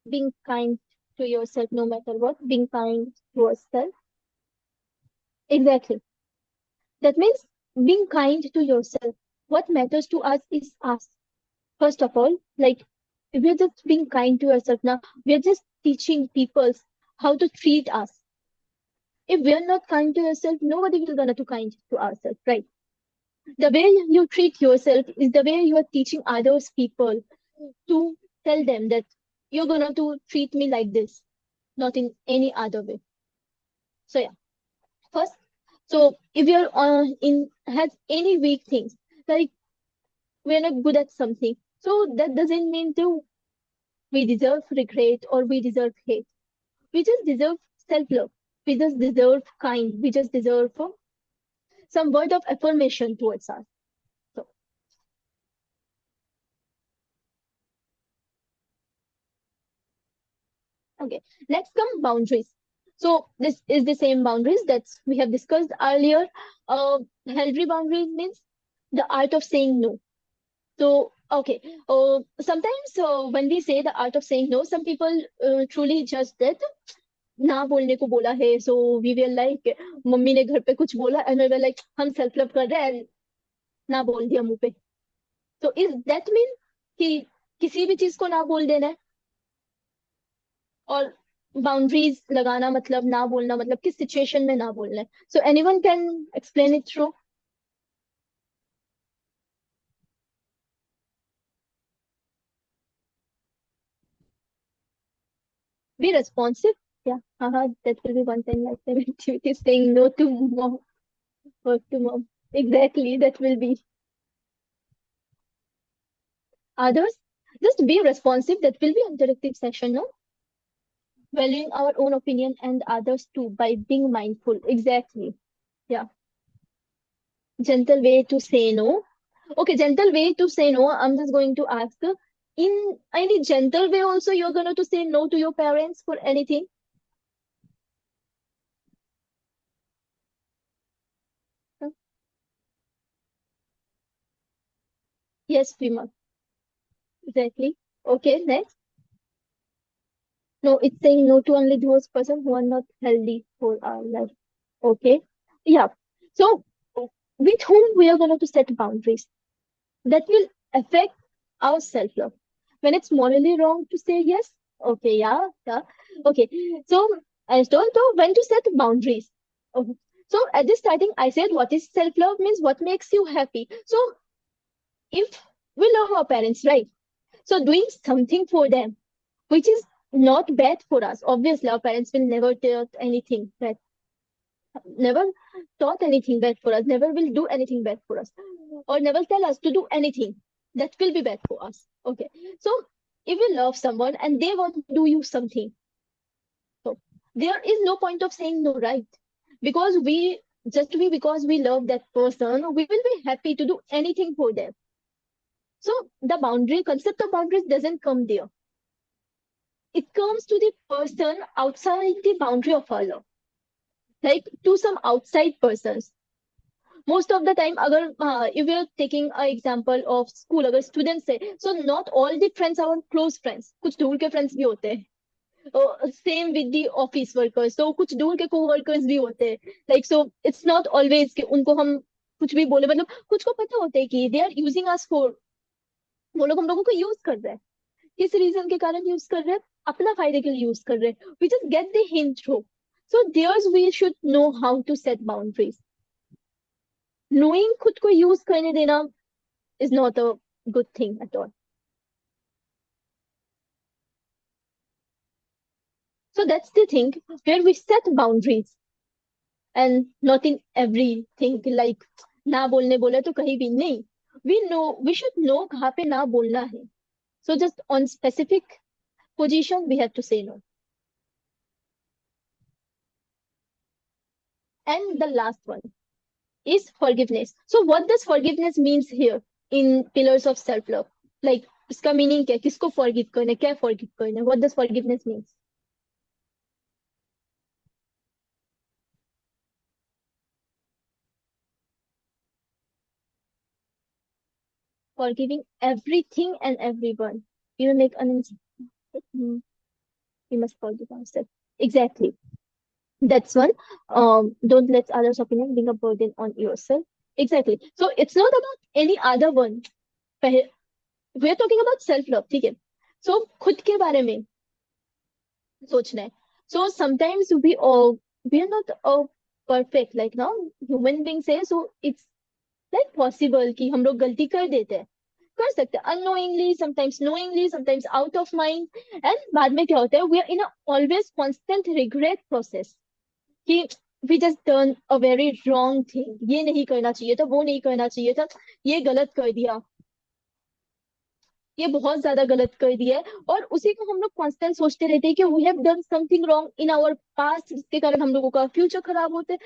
Being kind to yourself no matter what, being kind to yourself. Exactly. That means being kind to yourself. What matters to us is us. First of all, like if we're just being kind to yourself now, we're just teaching people how to treat us. If we're not kind to yourself, nobody will gonna be kind to ourselves, right? The way you treat yourself is the way you are teaching others people to tell them that you're gonna to treat me like this, not in any other way. So yeah, first, so if you're in has any weak things, like we're not good at something, so that doesn't mean to we deserve regret or we deserve hate. We just deserve self-love. We just deserve kind. We just deserve some word of affirmation towards us. So okay, next come boundaries. So this is the same boundaries that we have discussed earlier. Healthy boundaries means the art of saying no. So okay, sometimes when we say the art of saying no, some people truly judge that ना बोलने को बोला है. So we were like mummy ने घर पे कुछ बोला and we were like हम self love कर रहे हैं and ना बोल दिया मुंह पे. So is that mean कि किसी भी चीज को ना बोल देना है? और बाउंड्रीज लगाना मतलब ना बोलना मतलब किस सिचुएशन में ना बोलना है. So anyone can explain it through? Be responsive. Yeah, that will be one time like activity, saying no to mom, work to mom. Exactly, that will be. Others, just be responsive. That will be interactive session, no? Valuing our own opinion and others too by being mindful. Exactly. Yeah. Gentle way to say no. Okay, gentle way to say no. I'm just going to ask, in any gentle way also you're going to say no to your parents for anything? Huh? Yes, Prima. Exactly. Okay, next. No, it's saying no to only those persons who are not healthy for our life. Okay. Yeah. So with whom we are going to set boundaries that will affect our self-love. When it's morally wrong to say yes, okay, yeah, yeah. Okay. So I told you when to set boundaries. Okay. So at the starting, I said what is self-love means what makes you happy. So if we love our parents, right? So doing something for them, which is not bad for us. Obviously, our parents will never tell anything bad, never taught anything bad for us, never will do anything bad for us, or never tell us to do anything that will be bad for us. Okay. So if you love someone and they want to do you something, so there is no point of saying no, right? Because because we love that person, we will be happy to do anything for them. So the boundary concept of boundaries doesn't come there. It comes to the person outside the boundary of our love, like to some outside persons. Most of the time, agar if we are taking an example of school, अगर students say, so not all the friends are close friends. कुछ दूर के friends भी होते हैं. Same with the office workers. So कुछ दूर के co-workers भी होते हैं. Like so, it's not always कि उनको हम कुछ भी बोले, मतलब कुछ को पता होता है कि they are using us for, वो लोग हम लोगों को यूज कर रहे हैं. किस रीजन के कारण यूज कर रहे हैं? अपना फायदे के लिए यूज कर रहे हैं. We just get the hint through. So there's we should know how to set boundaries. Knowing खुद को यूज करने देना is not a good thing at all. So that's the thing where we set boundaries and not in everything like ना बोलने बोले तो कहीं भी नहीं. We should know कहाँ पे ना बोलना है. So just on specific position we have to say no. And the last one is forgiveness. So what does forgiveness means here in pillars of self love? Like इसका meaning क्या है? किसको forgive करना है? क्या forgive करना है? What does forgiveness means? Forgiving everything and everyone. We will make an we must forgive ourselves. Exactly. That's one. Don't let others' opinion bring a burden on yourself. Exactly. So it's not about any other one. We're talking about self-love, ठीक है? So खुद के बारे में सोचना है. So sometimes we are not perfect like now human beings है. So it's like possible कि हम लोग गलती कर देते हैं. कर सकते हैं unknowingly, sometimes knowingly, sometimes out of mind. And बाद में क्या होता है? We are in a always constant regret process. कि we just done a very wrong thing. ये नहीं करना चाहिए था, वो नहीं करना चाहिए था, ये गलत कर दिया, ये बहुत ज्यादा गलत कर दिया है. और उसी को हम लोग कांस्टेंट सोचते रहते हैं कि we have done something wrong in our past, जिसके कारण हम लोगों का फ्यूचर खराब होता है,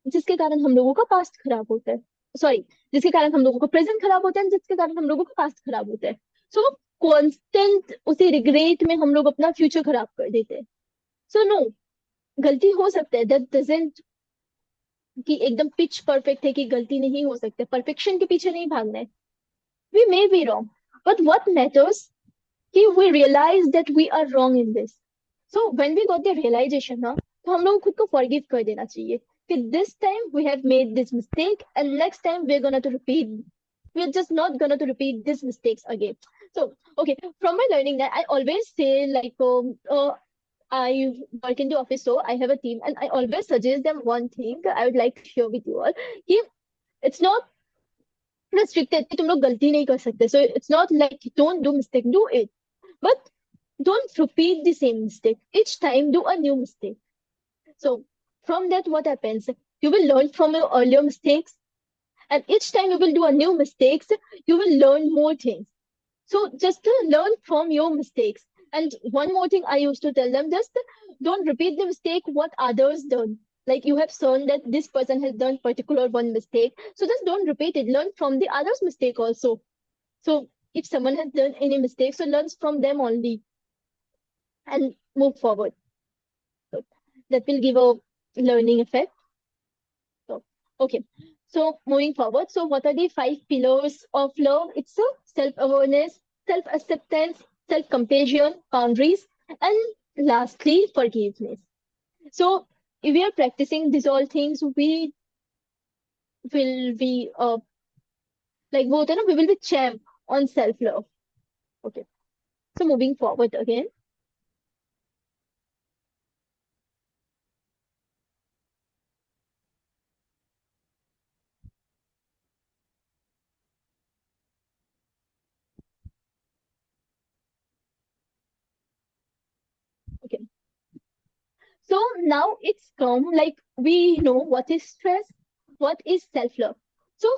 जिसके कारण हम लोगों का पास्ट खराब होता है. सॉरी, जिसके कारण हम लोगों का प्रेजेंट खराब होता है, जिसके कारण हम लोगों का पास्ट खराब होता है. सो कांस्टेंट उसी रिग्रेट में हम लोग अपना फ्यूचर खराब कर देते हैं. सो नो, गलती हो सकता है. दैट डजंट कि एकदम पिच परफेक्ट है कि गलती नहीं हो सकती. परफेक्शन के पीछे नहीं भागना है. We may be wrong, but what matters कि we realize that we are wrong in this. So when we got the realization ना, तो हम लोग खुद को forgive कर देना चाहिए कि this time we have made this mistake and next time we're gonna to repeat. We're just not gonna to repeat these mistakes again. So okay, from my learning that I always say like I work in the office, so I have a team, and I always suggest them one thing I would like to share with you all. कि it's not restricted कि तुम लोग गलती नहीं कर सकते. So it's not like don't do mistake, do it, but don't repeat the same mistake. Each time do a new mistake. So from that, what happens? You will learn from your earlier mistakes, and each time you will do a new mistakes, you will learn more things. So just to learn from your mistakes. And one more thing I used to tell them, just don't repeat the mistake what others done. Like you have seen that this person has done particular one mistake. So just don't repeat it. Learn from the other's mistake also. So if someone has done any mistakes, so learn from them only and move forward. So that will give a learning effect. So okay. So moving forward, so what are the 5 pillars of love? It's a self-awareness, self-acceptance, self-compassion, boundaries, and lastly, forgiveness. So if we are practicing these all things, we will be like both, we will be champ on self-love. Okay. So moving forward again. Okay. So now it's come like we know what is stress, what is self-love. So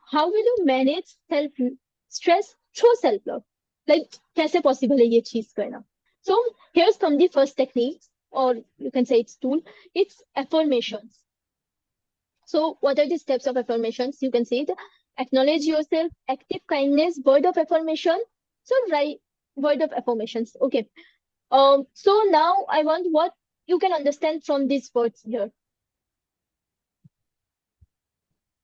how will you manage self stress through self-love? Like कैसे possible है ये चीज करना? So here's come the first technique, or you can say it's tool. It's affirmations. So what are the steps of affirmations? You can see it. Acknowledge yourself, active kindness, word of affirmation. So write word of affirmations. Okay. So now I want what you can understand from these words here.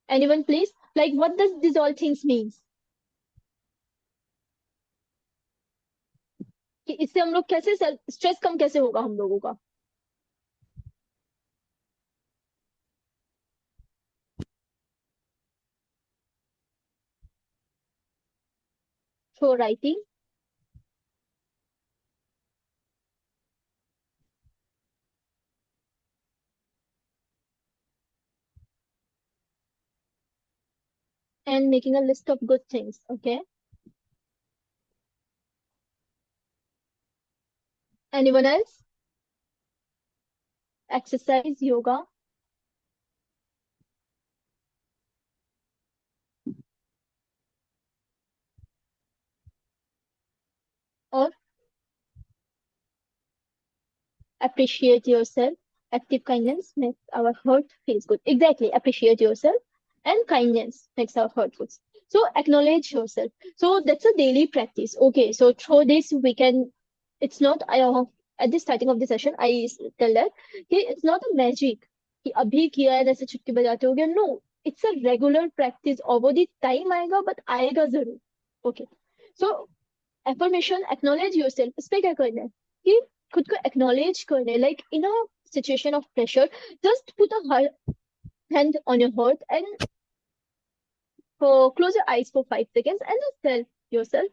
Anyone, please? Like, what does these all things means? कि इससे हम लोग कैसे stress कम कैसे होगा हम लोगों का? So writing and making a list of good things. Okay. Anyone else? Exercise, yoga, or appreciate yourself. Active kindness makes our heart feels good. Exactly. Appreciate yourself. And kindness makes our heart good. So acknowledge yourself. So that's a daily practice. Okay. So through this, we can, it's not, at the starting of the session, I tell that it's not a magic. कि अभी किया है जैसे चुटकी बजाते हो गया. No, it's a regular practice. Over the time आएगा, but आएगा जरूर. Okay. So affirmation, acknowledge yourself. इस पे क्या करना है कि खुद को acknowledge करना है. Like in a situation of pressure, just put a hand on your heart and close your eyes for 5 seconds and just tell yourself,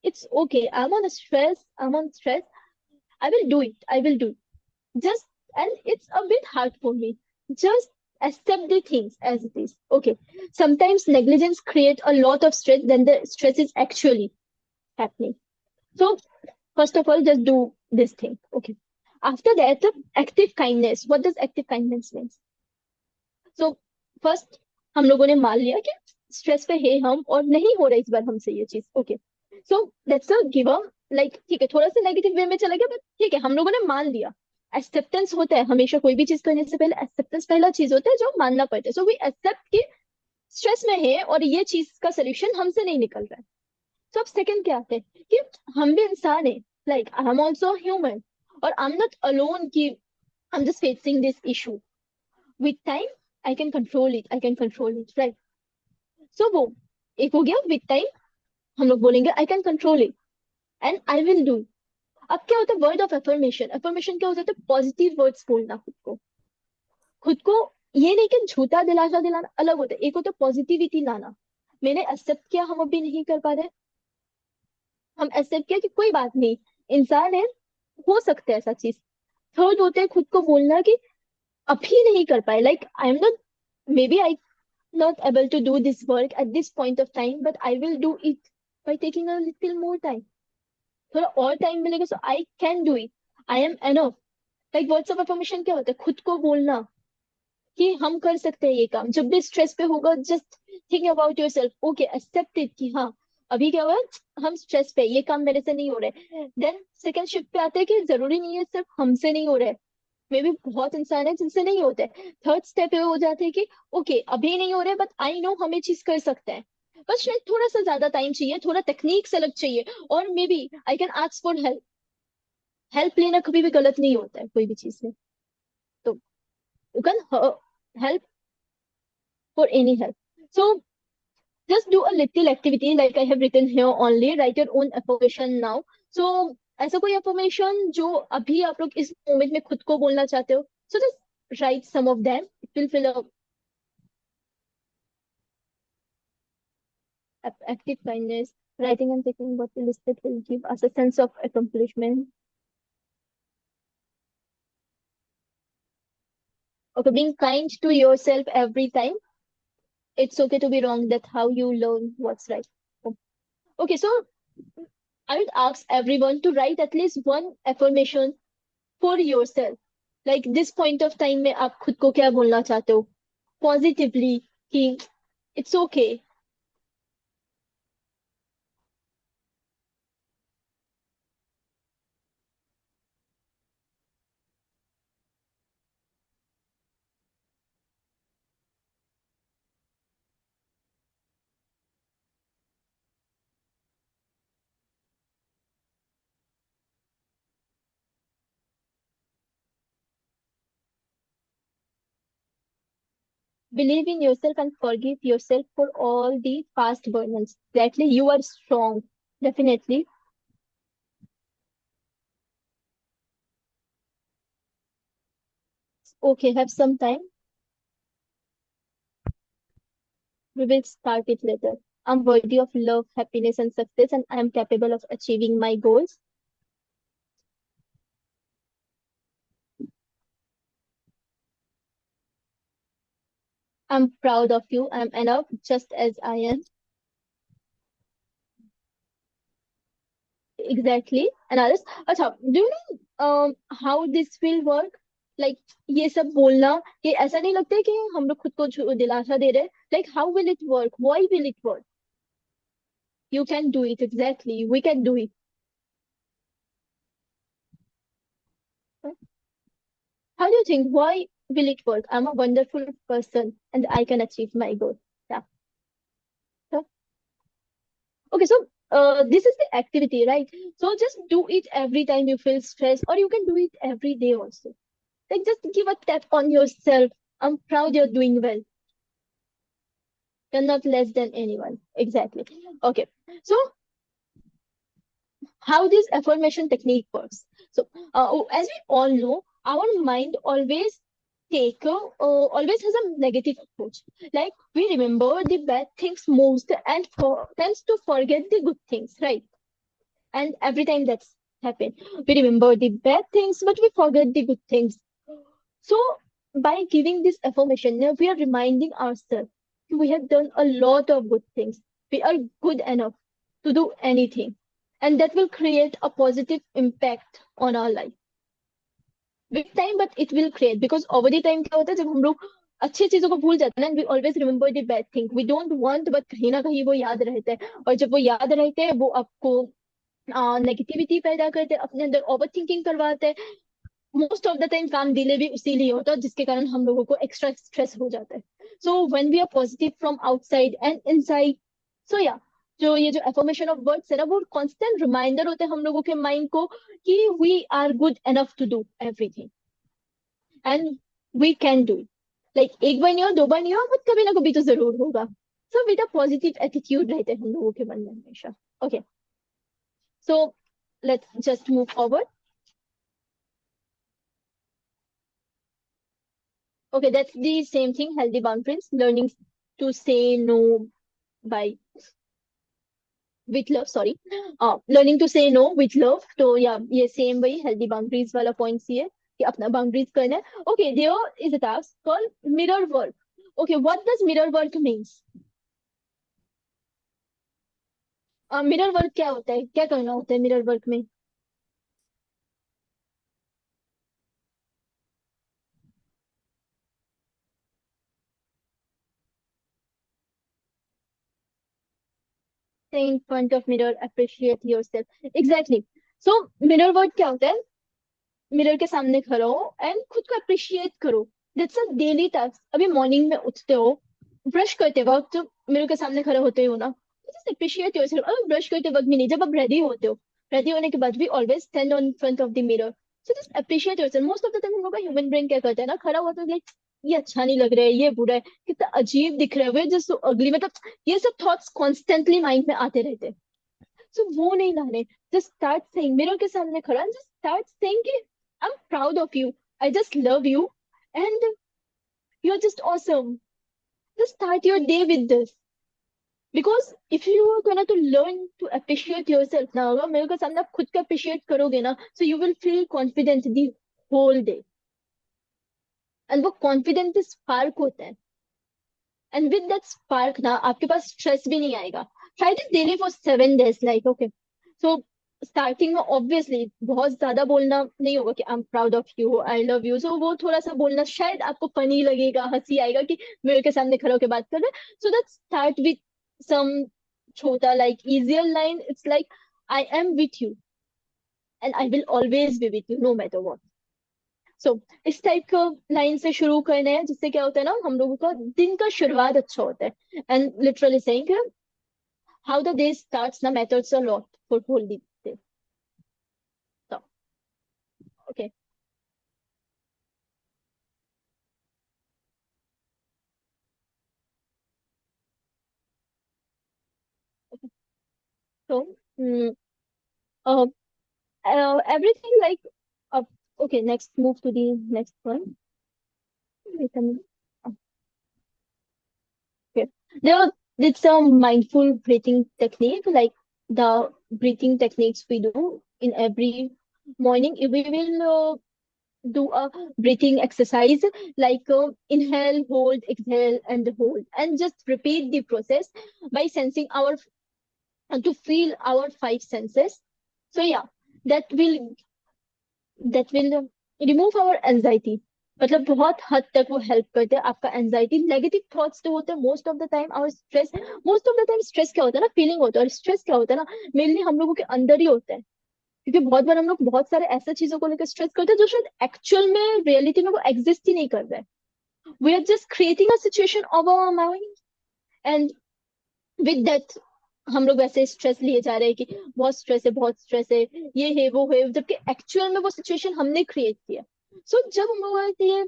it's okay. I'm on stress. I'm on stress. I will do it. I will do it. Just, and it's a bit hard for me. Just accept the things as it is. Okay. Sometimes negligence create a lot of stress than the stress is actually happening. So first of all, just do this thing. Okay. After that, active kindness. What does active kindness mean? So first, हम लोगों ने मान लिया कि stress पे है हम और नहीं हो रहा इस बार हमसे ये चीज. Okay. So that's a give up. Like ठीक है, थोड़ा सा नेगेटिव वे में चला गया, बट ठीक है, हम लोगों ने मान लिया. एक्सेप्टेंस होता है हमेशा, कोई भी चीज करने से पहले एक्सेप्टेंस पहला चीज होता है जो मानना पड़ता है. सो वी एक्सेप्ट कि स्ट्रेस में है और ये चीज का सोल्यूशन हमसे नहीं निकल रहा है. तो अब सेकंड क्या आता है कि हम भी इंसान है. Like I am also human और आई एम नॉट अलोन कि I am just facing this issue. With time I can control it. I can control it. Right. So वो एक हो गया. विथ टाइम हम लोग बोलेंगे I can control it and I will do. अब क्या होता है वर्ड ऑफ अफर्मेशन. अफर्मेशन क्या होता है? पॉजिटिव वर्ड्स बोलना खुद को. खुद को ये नहीं कि झूठा दिलासा दिलाना अलग होता है. एक होता है पॉजिटिविटी लाना. मैंने एक्सेप्ट किया हम अभी नहीं कर पा रहे. हम एक्सेप्ट किया कि कोई बात नहीं, इंसान है, हो सकता है ऐसा चीज. थर्ड होता है खुद को बोलना कि अभी नहीं कर पाए, like I am not, maybe I not able to do this work at this point of time, but I will do it by taking a little more time. थोड़ा और टाइम मिलेगा, so I can do it. I am enough. Like words of affirmation क्या होता है? खुद को बोलना कि हम कर सकते हैं ये काम। जब भी स्ट्रेस पे होगा, just think about yourself, okay accept it कि हाँ अभी क्या हुआ, हम स्ट्रेस पे, ये काम मेरे से नहीं हो रहे। देन सेकंड शिफ्ट पे आते हैं कि जरूरी नहीं है सिर्फ हमसे नहीं हो रहे, मे भी बहुत इंसान है जिनसे नहीं होते। थर्ड स्टेप पे हो जाते हैं कि ओके अभी नहीं हो रहे, बट आई नो हम ये चीज कर सकते हैं, बस शायद थोड़ा सा ज्यादा टाइम चाहिए, थोड़ा टेक्निक से अलग चाहिए, और maybe I can ask for help. Help लेना कभी भी गलत नहीं होता है कोई भी चीज में, तो you can help for any help. So just do a little activity like I have written here only. Write your own affirmation now. So ऐसा कोई affirmation जो अभी आप लोग इस मोमेंट में खुद को बोलना चाहते हो, so just write some of them. It will fill up active kindness. Writing and taking what you listed will give us a sense of accomplishment. Okay, being kind to yourself every time. It's okay to be wrong. That's how you learn what's right. Okay, so I would ask everyone to write at least one affirmation for yourself. Like this point of time में आप खुद को क्या बोलना चाहते हो positively कि it's okay. Believe in yourself and forgive yourself for all the past burdens. Exactly, you are strong. Definitely. Okay, have some time. We will start it later. I'm worthy of love, happiness, and success, and I am capable of achieving my goals. I'm proud of you. I'm enough just as I am. Exactly. And others. अच्छा, do you know how this will work? Like ये सब बोलना, ये ऐसा नहीं लगता है कि हम लोग खुद को दिलासा दे रहे हैं? Like how will it work? Why will it work? You can do it. Exactly. We can do it. How do you think? Why will it work? I'm a wonderful person and I can achieve my goal. Yeah. So, okay, so this is the activity, right? So just do it every time you feel stressed, or you can do it every day also. Like just give a tap on yourself. I'm proud you're doing well. You're not less than anyone. Exactly. Okay. So how this affirmation technique works? So as we all know, our mind always has a negative approach. Like we remember the bad things most and tends to forget the good things, right? And every time that's happened, we remember the bad things, but we forget the good things. So by giving this affirmation, now we are reminding ourselves we have done a lot of good things. We are good enough to do anything. And that will create a positive impact on our life. With time, but it will create, because over the time क्या होता है जब हम लोग अच्छी चीजों को भूल जाते हैं ना, we always remember the bad thing. We don't want, but कहीं ना कहीं वो याद रहते हैं, और जब वो याद रहते हैं वो आपको नेगेटिविटी पैदा करते हैं, अपने अंदर ओवर थिंकिंग करवाते हैं। मोस्ट ऑफ द टाइम काम डिले भी उसीलिए होता है, जिसके कारण हम लोगों को एक्स्ट्रा स्ट्रेस हो जाता है। So when we are positive from outside and inside, so yeah ये जो एफर्मेशन ऑफ वर्ड्स है ना, वो कांस्टेंट रिमाइंडर होते हैं हम लोगों के माइंड को कि we are good enough to do everything and we can do it. Like एक बार नहीं हो, दो बार नहीं हो, बट कभी ना कभी तो जरूर होगा। So with a positive attitude रहते हैं हम लोगों के मन में हमेशा। Okay, so let's just move forward. Okay, that's the same thing, healthy boundaries, learning to say no by with love, sorry. Learning to say no with love. तो या ये सेम वही healthy boundaries वाला points ही है। कि अपना boundaries करना है. Okay, there is a task called mirror work. Okay, what does mirror work means? Mirror work क्या होता है, क्या करना होता है मिरर वर्क में? In front of mirror, appreciate yourself. Exactly. So mirror work क्या होता है? मिरर के सामने खड़ो एंड खुद को अप्रिशिएट करो. That's a daily task. अभी मॉर्निंग में उठते हो, ब्रश करते वक्त मिरर के सामने खड़े होते हो ना, जस्ट अप्रिशिएट योरसेल्फ. अब ब्रश करते वक्त भी नहीं, जब आप रेडी होते हो, रेडी होने के बाद भी always stand on front of the mirror. So just appreciate yourself. Most of the time हम लोग का ह्यूमन ब्रेन क्या करता है ना, खड़ा हुआ तो लाइक ये अच्छा नहीं लग रहा है, ये बुरा है, कितना अजीब दिख रहा है, वे जस्ट सो अगली, मतलब ये सब थॉट्स कॉन्स्टेंटली माइंड में आते रहते हैं. सो वो नहीं लाने. जस्ट स्टार्ट सेइंग, मिरर के सामने खड़ा, जस्ट स्टार्ट सेइंग कि I am proud of you, I just love you, and you are just awesome. Just start your day with this. Because if you are gonna to learn to appreciate yourself ना, अगर mirror के सामने आप खुद को appreciate करोगे ना, so you will feel confident the whole day. And वो कॉन्फिडेंस स्पार्क होता है. एंड विद दैट स्पार्क ना, आपके पास स्ट्रेस भी नहीं आएगा. Try this daily for 7 days, like okay. So starting में ऑब्वियसली बहुत ज्यादा बोलना नहीं होगा कि I am proud of you, I love you. So वो थोड़ा सा बोलना शायद आपको फनी लगेगा, हंसी आएगा कि मेरे के सामने खड़े होकर बात कर रहे. So that start with some छोटा like easier line. It's like I am with you and I will always be with you no matter what. So इस टाइप का लाइन से शुरू करना है, जिससे क्या होता है ना, हम लोगों का दिन का शुरुआत अच्छा होता है. And literally saying how the day starts now matters a lot for whole day. So, okay. So, uh, everything like, uh, okay, next move to the next one. Wait a minute. Okay. There, it's a mindful breathing technique, like the breathing techniques we do in every morning. We will do a breathing exercise like inhale, hold, exhale, and hold, and just repeat the process by sensing our to feel our five senses. So yeah, that will remove our anxiety. मतलब बहुत हद तक वो help करते हैं आपका anxiety. Negative thoughts जो होते हैं मोस्ट ऑफ द टाइम, और stress, most of the time stress क्या होता है ना, फीलिंग होता है. और स्ट्रेस क्या होता है ना, मेनली हम लोगों के अंदर ही होता है. क्योंकि बहुत बार हम लोग बहुत सारे ऐसे चीजों को लेकर स्ट्रेस करते हैं जो शायद एक्चुअल में रियलिटी में वो एग्जिस्ट ही नहीं कर रहा है. We are just creating a situation of our mind, and with that हम लोग वैसे स्ट्रेस लिए जा रहे हैं कि बहुत स्ट्रेस है, बहुत स्ट्रेस है, ये है वो है, जबकि एक्चुअल में वो सिचुएशन हमने क्रिएट किया. सो जब हम लोग ये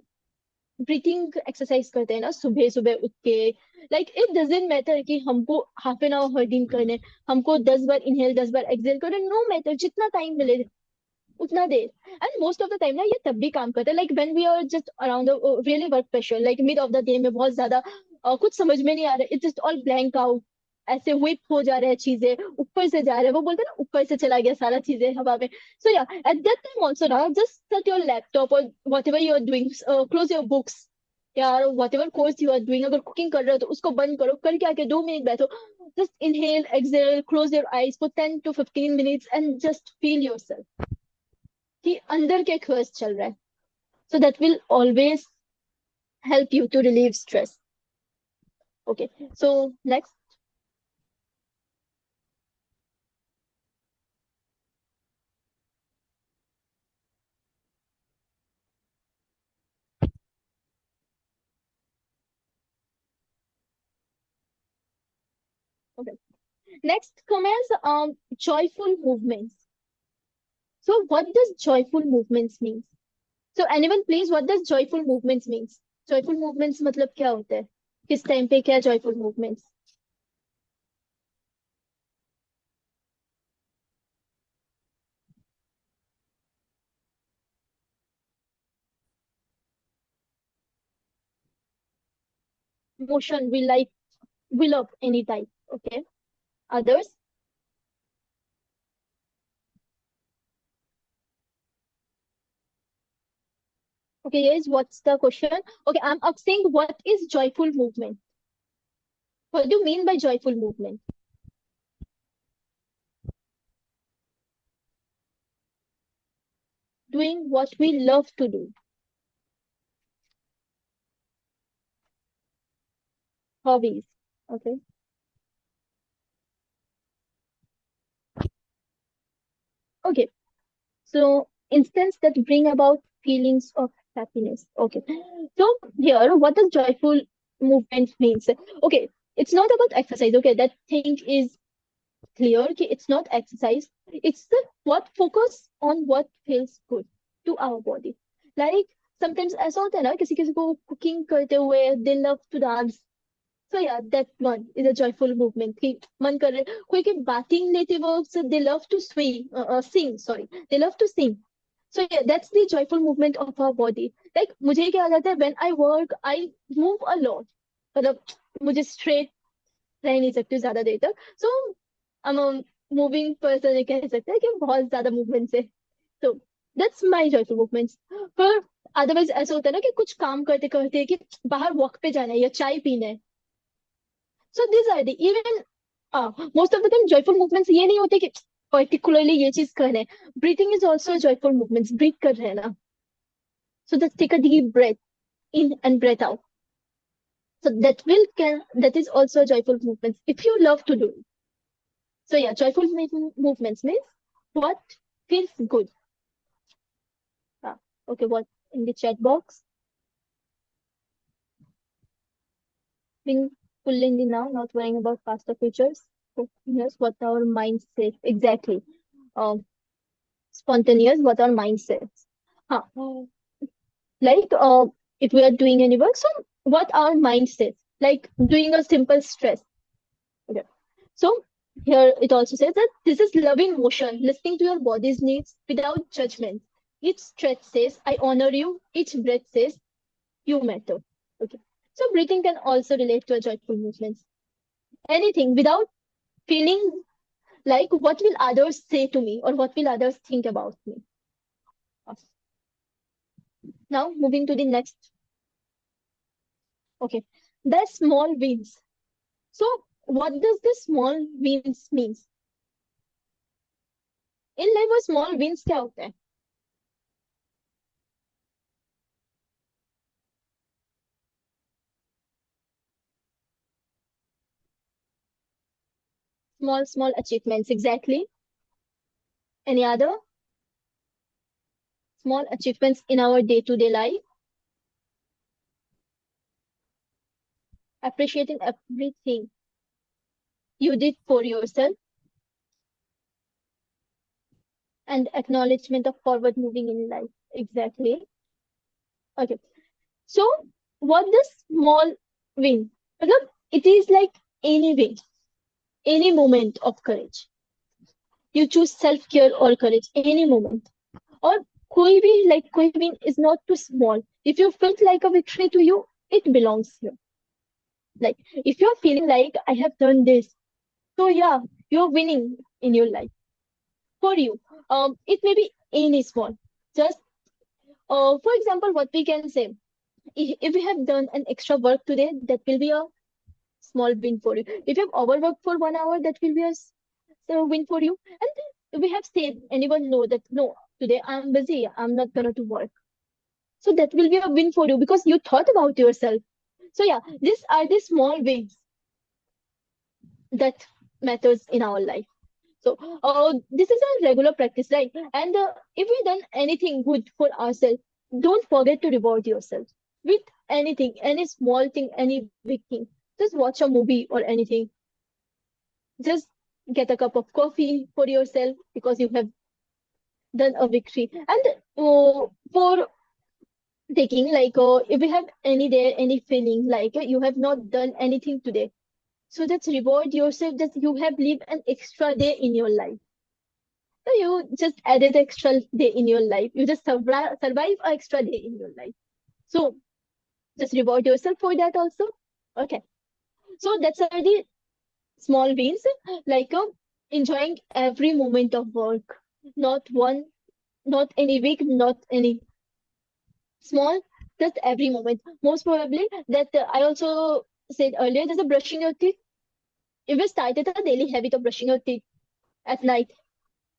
ब्रीथिंग एक्सरसाइज करते हैं ना सुबह सुबह उठ के, लाइक इट डजेंट मैटर कि हमको हाफ एन आवर हर दिन करने, हमको 10 बार इनहेल 10 बार एक्सहेल करने, नो मैटर, जितना टाइम मिले उतना देर. And most of the time ना ये तब भी काम करता है, like when we are just around really work pressure, like mid of the day में बहुत ज्यादा कुछ समझ में नहीं आ रहा है, it's just all blank out, ऐसे व्हिप हो जा रहे हैं चीजें, ऊपर से जा रहे हैं, वो बोलते हैं ना ऊपर से चला गया सारा चीजें हवा में. So yeah at that time also ना, जस्ट सेट योर लैपटॉप और whatever you are doing, close your books, yeah whatever course you are doing, अगर कुकिंग कर रहे हो तो उसको बंद करो, करके आके 2 मिनट बैठो, just inhale, exhale, close your eyes for 10 to 15 minutes and just feel yourself कि अंदर क्या क्वेस्ट चल रहा है. So that will always help you to relieve stress. Okay, so next. Okay, next comments joyful movements. So what does joyful movements mean? So anyone please, what does joyful movements means? Joyful movements मतलब क्या होता है, किस time पे क्या joyful movements? Motion we like, we love any type. Okay, others? Okay, yes, what's the question? Okay, I'm asking what is joyful movement? What do you mean by joyful movement? Doing what we love to do. Hobbies. Okay. Okay. So instance that bring about feelings of happiness. Okay. So here, what does joyful movement means? Okay, it's not about exercise. Okay, that thing is clear. Okay, it's not exercise. It's the what focus on what feels good to our body. Like sometimes ऐसा होता है ना किसी किसी को cooking करते हुए they love to dance. So yeah, that one is a joyful movement. कि मन कर रहे कोई के bathing लेते वक्त they love to sing. Sorry, they love to sing. So yeah, that's the joyful movement of our body. Like मुझे क्या आता है when I work, I move a lot. मतलब मुझे straight रह नहीं सकती ज्यादा देर तक. So I'm a moving person ये कह सकते हैं कि बहुत ज्यादा movements है. So that's my joyful movements. पर otherwise ऐसा होता है ना कि कुछ काम करते करते कि बाहर वॉक पे जाना है या चाय पीना है. So these are the even most of the time joyful movements ये नहीं होते कि particularly ये चीज कर रहे हैं. Breathing is also a joyful movements. Breathe कर रहे हैं ना. So just take a deep breath in and breath out. So that is also a joyful movement if you love to do it. So yeah, joyful movements means what feels good. Okay, what in the chat box? Being full in the now, not worrying about past or futures. Yes, what our mind says exactly. Um, Spontaneous, what our mind says. Huh. Like if we are doing any work, so what our mind says. Like doing a simple stress. Okay. So here it also says that this is loving motion, listening to your body's needs without judgment. Each stretch says, I honor you. Each breath says, you matter. Okay. So breathing can also relate to a joyful movement. Anything without feeling like what will others say to me or what will others think about me. Now moving to the next. Okay. The small wins. So what does this small wins means? In life वो small wins क्या होता है? Small achievements, exactly. Any other small achievements in our day-to-day life? Appreciating everything you did for yourself and acknowledgement of forward moving in life. Exactly. Okay. So what does small win? मतलब it is like any win, any moment of courage. You choose self-care or courage, any moment. Or कोई भी like कोई win is not too small. If you felt like a victory to you, it belongs here. Like if you're feeling like I have done this, so yeah, you're winning in your life. For you, it may be any small. Just for example, what we can say, if we have done an extra work today, that will be a small win for you. If you have overworked for 1 hour, that will be a win for you. And then we have said, anyone know that no, today I'm busy, I'm not gonna to work. So that will be a win for you because you thought about yourself. So yeah, these are the small wins that matters in our life. So this is a regular practice, right? And if we done anything good for ourselves, don't forget to reward yourself with anything, any small thing, any big thing. Just watch a movie or anything. Just get a cup of coffee for yourself because you have done a victory. And for taking like if you have any day, any feeling like you have not done anything today, so just reward yourself that you have lived an extra day in your life. So you just added extra day in your life. You just survive an extra day in your life. So just reward yourself for that also. Okay. So that's already small wins, like enjoying every moment of work. Not one, not any week, not any. Small, just every moment. Most probably that I also said earlier, there's a brushing your teeth. If we started a daily habit of brushing your teeth at night,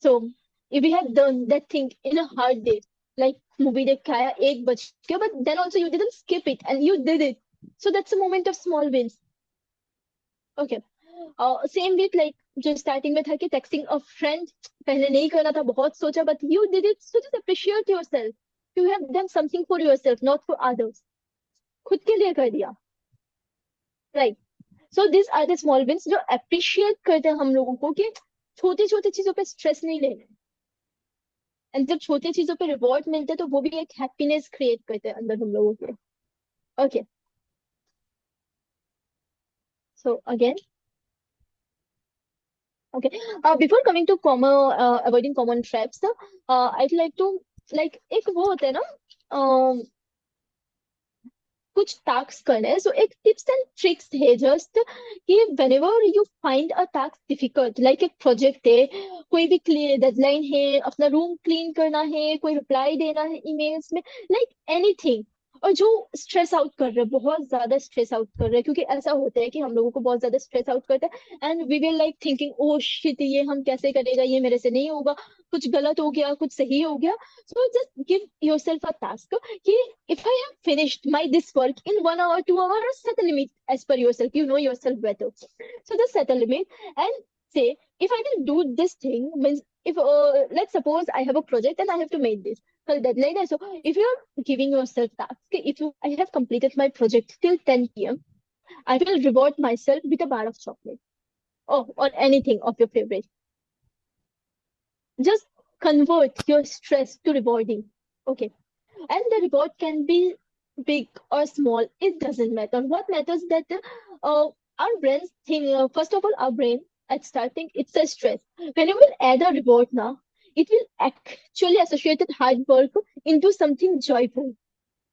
so if we have done that thing in a hard day, like movie देख के आया 1 बज के, but then also you didn't skip it and you did it. So that's a moment of small wins. Okay. Same with like जो starting में था कि texting a friend पहले नहीं करना था बहुत सोचा but you did it, so just appreciate yourself. You have done something for yourself, not for others. खुद के लिए कर दिया, right? So these are the small wins जो appreciate करते हैं हम लोगों को कि छोटी छोटी चीजों पे स्ट्रेस नहीं लेना है। एंड जब छोटी चीजों पे रिवॉर्ड मिलते हैं तो वो भी एक हैप्पीनेस क्रिएट करते हैं अंदर हम लोगों के। Okay, so again, okay, before coming to common avoiding common traps, I'd like to, like एक वो होता है ना, कुछ टास्क करना है, सो एक टिप्स एंड ट्रिक्स है जस्ट कि whenever you find a task difficult, like एक प्रोजेक्ट है, कोई भी क्लियर डेडलाइन है, अपना रूम क्लीन करना है, कोई रिप्लाई देना है ईमेल्स में, लाइक एनीथिंग, और जो स्ट्रेस आउट कर रहे हैं, बहुत ज्यादा स्ट्रेस आउट कर रहे हैं, क्योंकि ऐसा होता है कि हम लोगों को बहुत ज्यादा स्ट्रेस आउट करता है and we will like thinking oh shit, ये हम कैसे करेगा, ये मेरे से नहीं होगा, कुछ गलत हो गया, कुछ सही हो गया। सो जस्ट गिव योरसेल्फ अ टास्क कि if I have finished my this work in 1 hour, 2 hours, set a limit as per yourself. You know yourself better. So just set a limit and say, if I will do this thing, means if let's suppose I have a project and I have to make this. So deadline. So if you're giving yourself task, if you, I have completed my project till 10 p.m., I will reward myself with a bar of chocolate, or anything of your favorite. Just convert your stress to rewarding. Okay. And the reward can be big or small, it doesn't matter. What matters that our brains think, first of all, our brain at starting, it's a stress. When you will add a reward now, it will actually associate hard work into something joyful.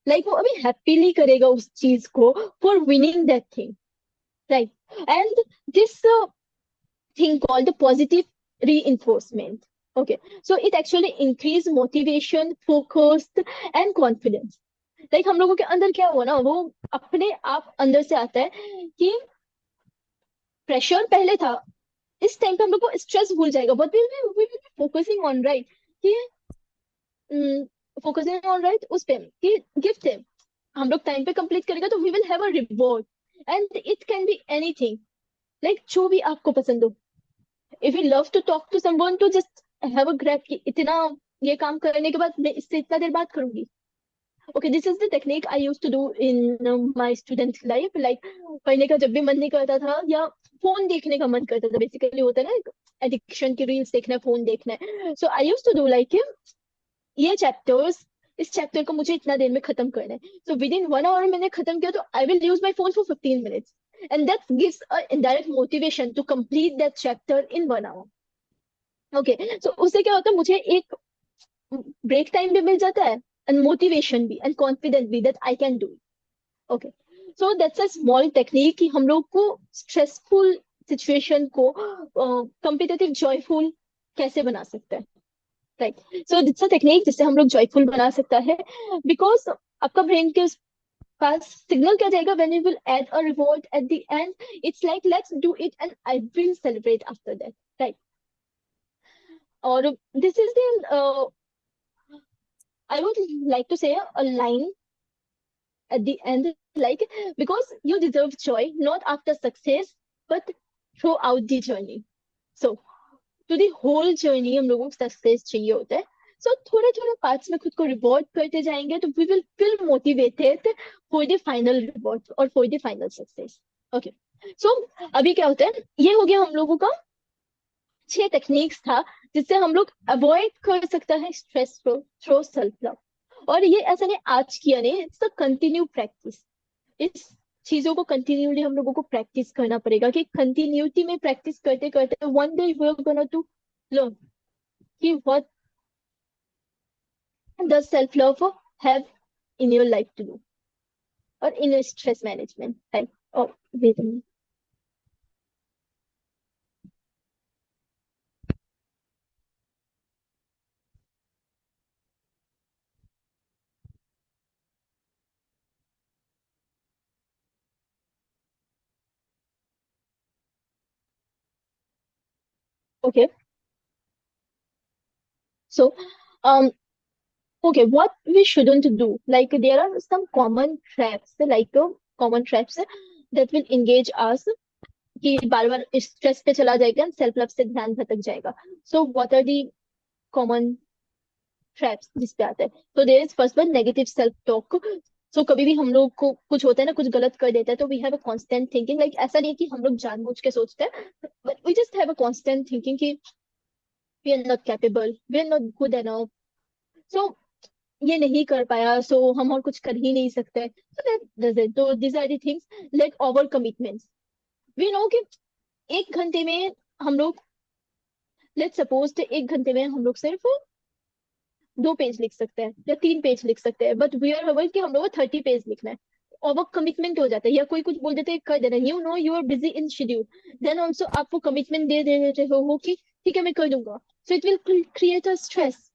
Like वो अभी happily करेगा उस चीज को for winning that thing, right? And this thing called the positive reinforcement. Okay, so it actually increase motivation, focus, and confidence. Like हम लोगों के अंदर क्या हुआ ना, वो अपने आप अंदर से आता है कि प्रेशर पहले था, इस टाइम पे हम लोग को स्ट्रेस भूल जाएगा, but we will be focusing on right कि फोकसिंग ऑन राइट उस पे कि गिफ्ट है, हम लोग टाइम पे कंप्लीट करेगा तो we will have a reward, and it can be anything, like जो भी आपको पसंद हो। If you love to talk to someone, to just have a grip कि इतना ये काम करने के बाद मैं इससे इतना देर बात करूंगी। Okay, this is the technique I used to do in my student life. Like पढ़ने का जब भी मन नहीं करता था या फोन देखने का मन करता था, बेसिकली होता है ना एडिक्शन की, रील्स देखना है, फोन देखना है, so I used to do like ये चैप्टर्स, इस चैप्टर को मुझे इतना देर में खत्म करना है, सो विद इन 1 आवर मैंने खत्म किया तो I will use my phone for 15 minutes, and that gives a indirect motivation to complete that chapter in 1 hour. Okay, so उससे क्या होता है, मुझे एक ब्रेक टाइम भी मिल जाता है एंड मोटिवेशन भी एंड कॉन्फिडेंस भी that I can do it. Okay, so that's a small technique कि हम लोग को स्ट्रेसफुल सिचुएशन को कॉम्पिटिटिव जॉयफुल कैसे बना सकते हैं, right? So that's a technique जिससे हम लोग जॉयफुल बना सकता है, बिकॉज आपका ब्रेन के पास सिग्नल क्या जाएगा, when you will add a reward at the end, it's like let's do it and I will celebrate after that, right? और this is the I would like to say a line at the end, like, because you deserve joy not after success but throughout the journey. So to the whole journey हम लोगों को success चाहिए होता है, सो थोड़े थोड़े parts में खुद को रिवॉर्ड करते जाएंगे तो we will feel motivated for the final reward और for the final success. Okay, so अभी क्या होता है, ये हो गया हम लोगों का 6 टेक्निक्स था जिससे हम लोग अवॉइड कर सकता है स्ट्रेस को थ्रू सेल्फ लव। और ये ऐसा नहीं आज किया, नहीं, इट्स अ कंटिन्यू प्रैक्टिस। इस चीजों को कंटिन्यूली हम लोगों को प्रैक्टिस करना पड़ेगा कि कंटिन्यूटी में प्रैक्टिस करते करते one day we are gonna to learn कि what does self love have in your life to do और in your stress management, right? और wait, Okay. So, um, okay, what we shouldn't do, like there are some common traps, common traps that will engage us कि बार बार stress पे चला जाएगा and self love से ध्यान भटक जाएगा. So what are the common traps जिस पे आता है? तो there is first one negative self talk. So कभी भी हम लोग को कुछ होता है ना, कुछ गलत कर देता है, तो we have a constant thinking, like ऐसा नहीं है कि हम लोग जानबूझ के सोचते हैं, but we just have a constant thinking कि we are not capable, we are not good enough. So ये नहीं कर पाया, सो हम और कुछ कर ही नहीं सकते. So that does it. तो this are the things. Like over commitments. We know कि 1 घंटे में हम लोग, लेट्स सपोज 1 घंटे में हम लोग सिर्फ 2 पेज लिख सकते हैं या 3 पेज लिख सकते हैं, बट वी आर अवेयर कि हम लोग को 30 पेज लिखना है. और वो कमिटमेंट हो जाता है, या कोई कुछ बोल देते हैं कर देना, you know you are busy in schedule, then also आप वो कमिटमेंट दे दे रहे हो कि ठीक है मैं कर दूंगा. So it will create a stress.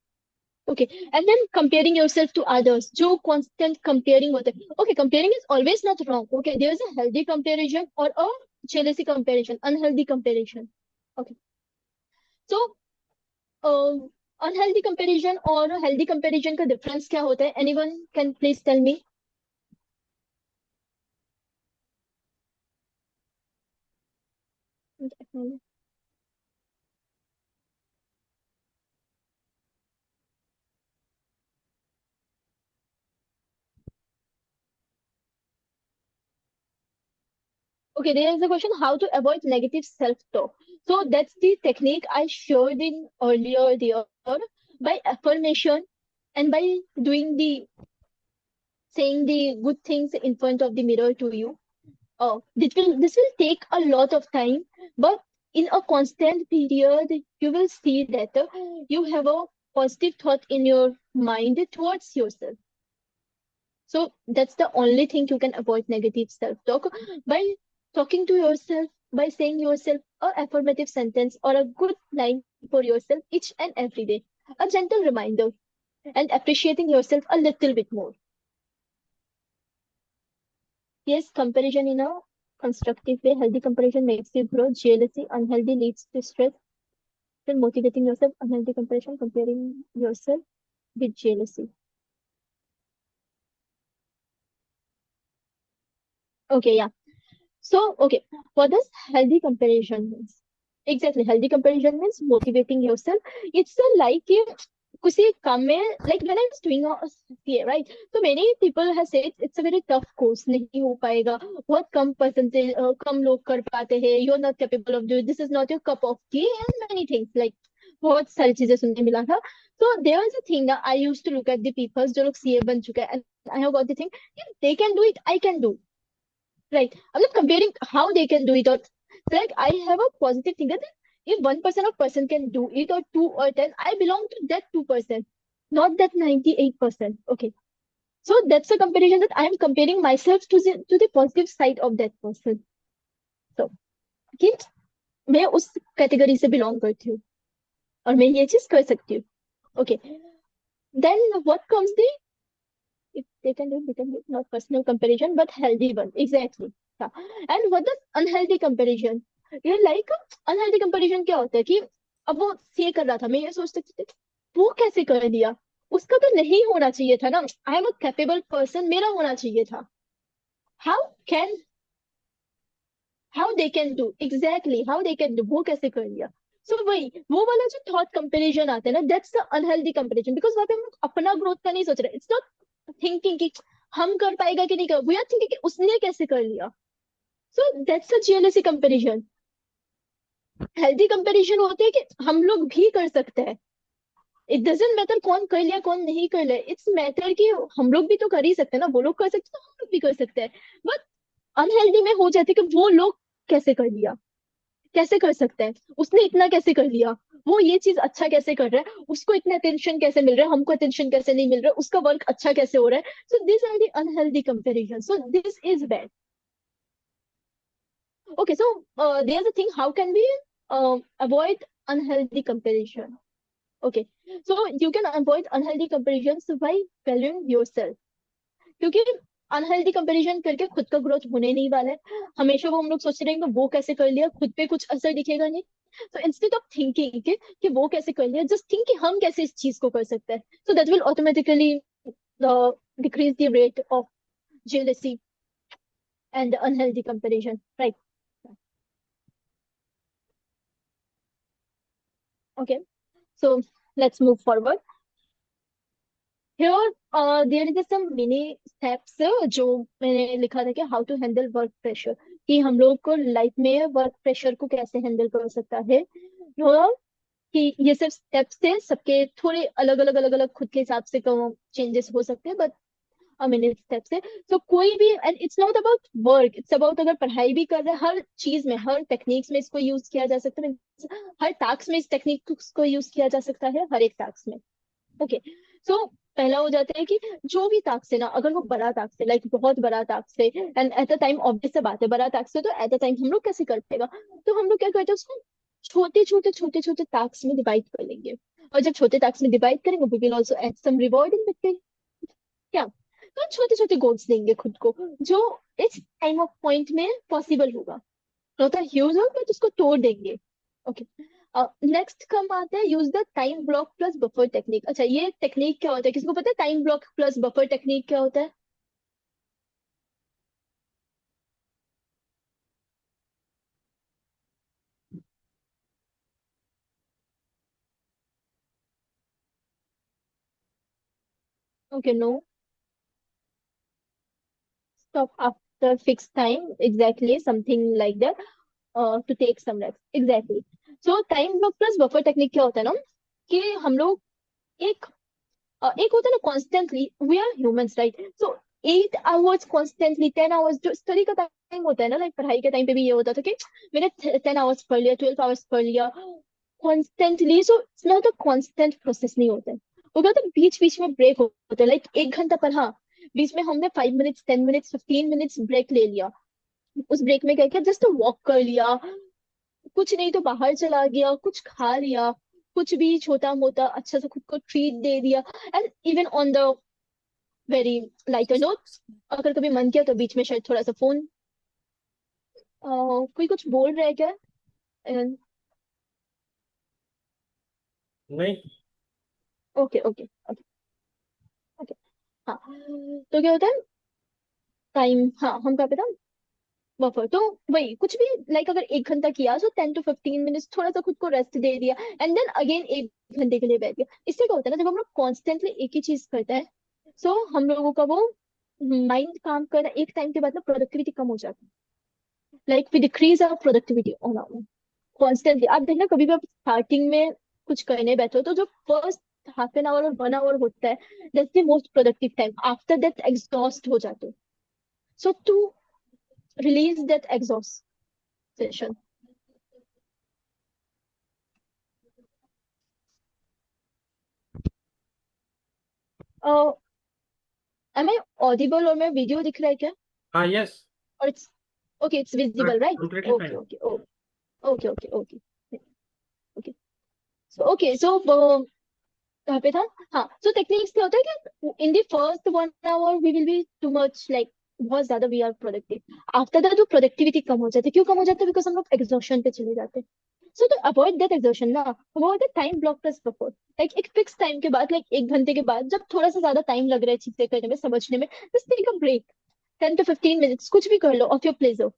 Okay. And then comparing yourself to others, जो कांस्टेंट कंपेयरिंग होता है. Okay, comparing is always not wrong. Okay, there is a healthy comparison और a jealousy comparison, unhealthy comparison. Okay. So unhealthy comparison और healthy comparison का difference क्या होता है? Anyone can please tell me? Okay, there is a question how to avoid negative self-talk. So that's the technique I showed in earlier there, by affirmation and by doing the saying the good things in front of the mirror to you. This will take a lot of time, but in a constant period, you will see that you have a positive thought in your mind towards yourself. So that's the only thing you can avoid negative self-talk, by talking to yourself, by saying yourself a affirmative sentence or a good line for yourself each and every day, a gentle reminder, and appreciating yourself a little bit more. Yes, comparison in a constructive way. Healthy comparison makes you grow. Jealousy, unhealthy leads to stress. Then motivating yourself, unhealthy comparison, comparing yourself with jealousy. Okay, yeah. So, okay, what does healthy comparison means? Exactly, healthy comparison means motivating yourself. It's a like you किसी काम में, like when I was doing a CA, right? So many people have said it's a very tough course, नहीं हो पाएगा, बहुत कम percentage, कम लोग कर पाते हैं, you are not capable of doing, this is not your cup of tea, and many things like बहुत सारी चीजें सुनने मिला था. So there was a thing that I used to look at the people जो लोग CA बन चुके हैं, and I have got the thing, if they can do it, I can do. Right. I'm not comparing how they can do it, or like I have a positive thing that if 1% of person can do it, or 2 or 10, I belong to that 2%, not that 98%. Okay. So that's a comparison that I am comparing myself to the positive side of that person. So कि मैं उस category से belong करती हूँ और मैं ये चीज कर सकती हूँ. Okay. Then what comes the, if they can do it, they can do it, not personal comparison, but healthy one. Exactly. Yeah. And what does unhealthy comparison? ये like unhealthy comparison क्या होता है कि अब वो से कर रहा था, मैं ये सोचती थी वो कैसे कर दिया, उसका तो नहीं होना चाहिए था ना, I am a capable person, मेरा होना चाहिए था. How can, how they can do, exactly how they can do, वो कैसे कर लिया. सो वही वो वाला जो थॉट कंपैरिजन आता है ना, that's the unhealthy comparison, because वहां पे हम लोग अपना ग्रोथ का नहीं सोच रहे. इट्स नॉट थिंकिंग कि हम कर पाएगा कि नहीं कर, वी आर थिंकिंग कि उसने कैसे कर लिया. सो that's a jealousy comparison. Healthy comparison होते हैं कि हम लोग भी कर सकते हैं. इट डजेंट मैटर कौन कर लिया कौन नहीं कर लिया, इट्स मैटर कि हम लोग भी तो कर ही सकते हैं ना, वो लोग कर सकते हैं तो हम लोग भी कर सकते हैं. बट अनहेल्दी में हो जाती है कि वो लोग कैसे कर लिया, कैसे कर सकते हैं, उसने इतना कैसे कर लिया, वो ये चीज अच्छा कैसे कर रहा है, उसको इतना अटेंशन कैसे मिल रहा है, हमको अटेंशन कैसे नहीं मिल रहा है, उसका वर्क अच्छा कैसे हो रहा है. So this are the unhealthy comparison. So this is bad. Okay, so there's a thing, how can we avoid unhealthy comparison? Okay, so you can avoid unhealthy comparisons by valuing yourself. क्योंकि unhealthy comparison करके खुद का growth होने नहीं वाला है। हमेशा वो हम लोग सोचते रहेंगे वो कैसे कर लिया, खुद पे कुछ असर दिखेगा नहीं। तो इंस्टेड ऑफ थिंकिंग कि वो कैसे कर लिया, जस्ट थिंक कि हम कैसे इस चीज को कर सकते हैं। सो that will automatically decrease the rate of jealousy and unhealthy comparison, right? Okay, so let's move forward. Here, there is some mini steps जो मैंने लिखा था कि how to handle work pressure, कि हम लोग को लाइफ में वर्क प्रेशर को कैसे हैंडल कर सकता है। तो कि ये सब स्टेप्स थे, सबके थोड़े अलग अलग अलग अलग खुद के हिसाब से चेंजेस हो सकते हैं, बट मिनट स्टेप्स है। सो कोई भी, and it's not about work, it's about अगर पढ़ाई भी कर रहे हैं, हर चीज में, हर टेक्निक्स में इसको यूज किया जा सकता है। हर टास्क में इस टेक्निक को यूज किया जा सकता है, हर एक टास्क में। ओके, सो पहला हो जाता है कि जो भी टास्क है ना, अगर वो बड़ा टास्क है, लाइक बहुत बड़ा टास्क है, and at a time, obvious से बात है, बड़ा टास्क है तो एट अ टाइम हम लोग कैसे कर पाएगा। तो हम लोग क्या करते हैं, उसको छोटे छोटे छोटे छोटे टास्क में डिवाइड कर लेंगे। और जब छोटे टास्क में डिवाइड करेंगे, we will also add some reward in between. क्या, तो छोटे छोटे गोल्स देंगे खुद को, जो इस टाइम ऑफ पॉइंट में पॉसिबल होगा। होता ह्यूज हो बट उसको तोड़ देंगे। ओके, नेक्स्ट कम आता है use the time block plus buffer technique. अच्छा, ये टेक्निक क्या होता है, किसको पता है time block plus buffer technique क्या होता है? Okay, no, stop after fixed time, exactly something like that, to take some rest, exactly. So time block plus buffer technique क्या होता है ना, कि हम लोग एक एक होता है ना, constantly we are humans, right? So 8 hours constantly, 10 hours, जो स्टडी का टाइम होता है ना, लाइक पढ़ाई के टाइम पे भी ये होता था कि मैंने 10 आवर्स पढ़ लिया, 12 आवर्स पढ़ लिया constantly. So it's not a constant process, नहीं होता है। वो क्या होता है, बीच बीच में ब्रेक होता है, लाइक 1 घंटा पढ़ा, बीच में हमने 5 मिनट्स, 10 मिनट्स, 15 मिनट्स ब्रेक ले लिया। उस ब्रेक में क्या किया, जस्ट वॉक कर लिया, कुछ नहीं तो बाहर चला गया, कुछ खा लिया, कुछ भी छोटा मोटा अच्छा सा खुद को ट्रीट दे दिया। And even on the very lighter note, अगर कभी मन किया तो बीच में शायद थोड़ा सा फोन, कोई कुछ बोल रहा है क्या? नहीं। ओके ओके ओके ओके, हाँ। तो क्या होता है, टाइम, हाँ हम क्या पता, बफर तो वही कुछ भी, लाइक अगर 1 घंटा किया तो 10 to 15 मिनट्स थोड़ा सा खुद को रेस्ट दे दिया, एंड देन अगेन 1 घंटे के लिए बैठ गया। इससे क्या होता है ना, जब हम लोग कॉन्स्टेंटली एक ही चीज करते हैं, सो हम लोगों का वो माइंड काम कर रहा है, एक टाइम के बाद ना प्रोडक्टिविटी कम हो जाती है, like we decrease our productivity on our constantly. आप देखना, कभी भी आप स्टार्टिंग में कुछ करने बैठो तो जो फर्स्ट हाफ एन आवर और 1 आवर होता है, that's the most productive time, after that exhaust हो जाते हो। So to release that exhaustation, am I audible, और मैं वीडियो दिख रहा है क्या? हाँ, यस। और it's okay, it's visible, right? Completely okay fine. Okay okay okay okay okay, okay so कहाँ पे था? हाँ, सो टेक्निक्स क्या होता है कि in the first 1 hour we will be too much, like बहुत ज्यादा we are productive. After that वो प्रोडक्टिविटी कम हो जाती है, क्यों कम हो जाती है? बिकॉज हम लोग एग्जॉशन पे चले जाते हैं। सो टू अवॉइड दैट एग्जॉशन ना, वो होता है time block plus buffer. Like एक फिक्स टाइम के बाद, लाइक 1 घंटे के बाद, जब थोड़ा सा ज्यादा टाइम लग रहा है चीजें करने में, समझने में, just take a break, 10 to 15 minutes, कुछ भी कर लो of your pleasure,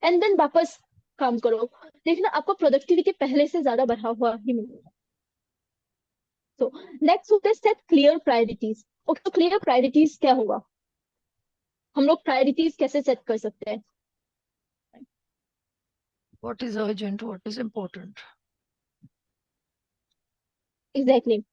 and then वापस काम करो। देखना आपको प्रोडक्टिविटी पहले से ज्यादा बढ़ा हुआ ही मिलेगा। तो नेक्स्ट होता है सेट क्लियर प्रायोरिटीज। ओके, तो क्लियर प्रायोरिटीज क्या होगा, हम लोग प्रायोरिटीज कैसे सेट कर सकते हैं? What is urgent? What is important? Exactly,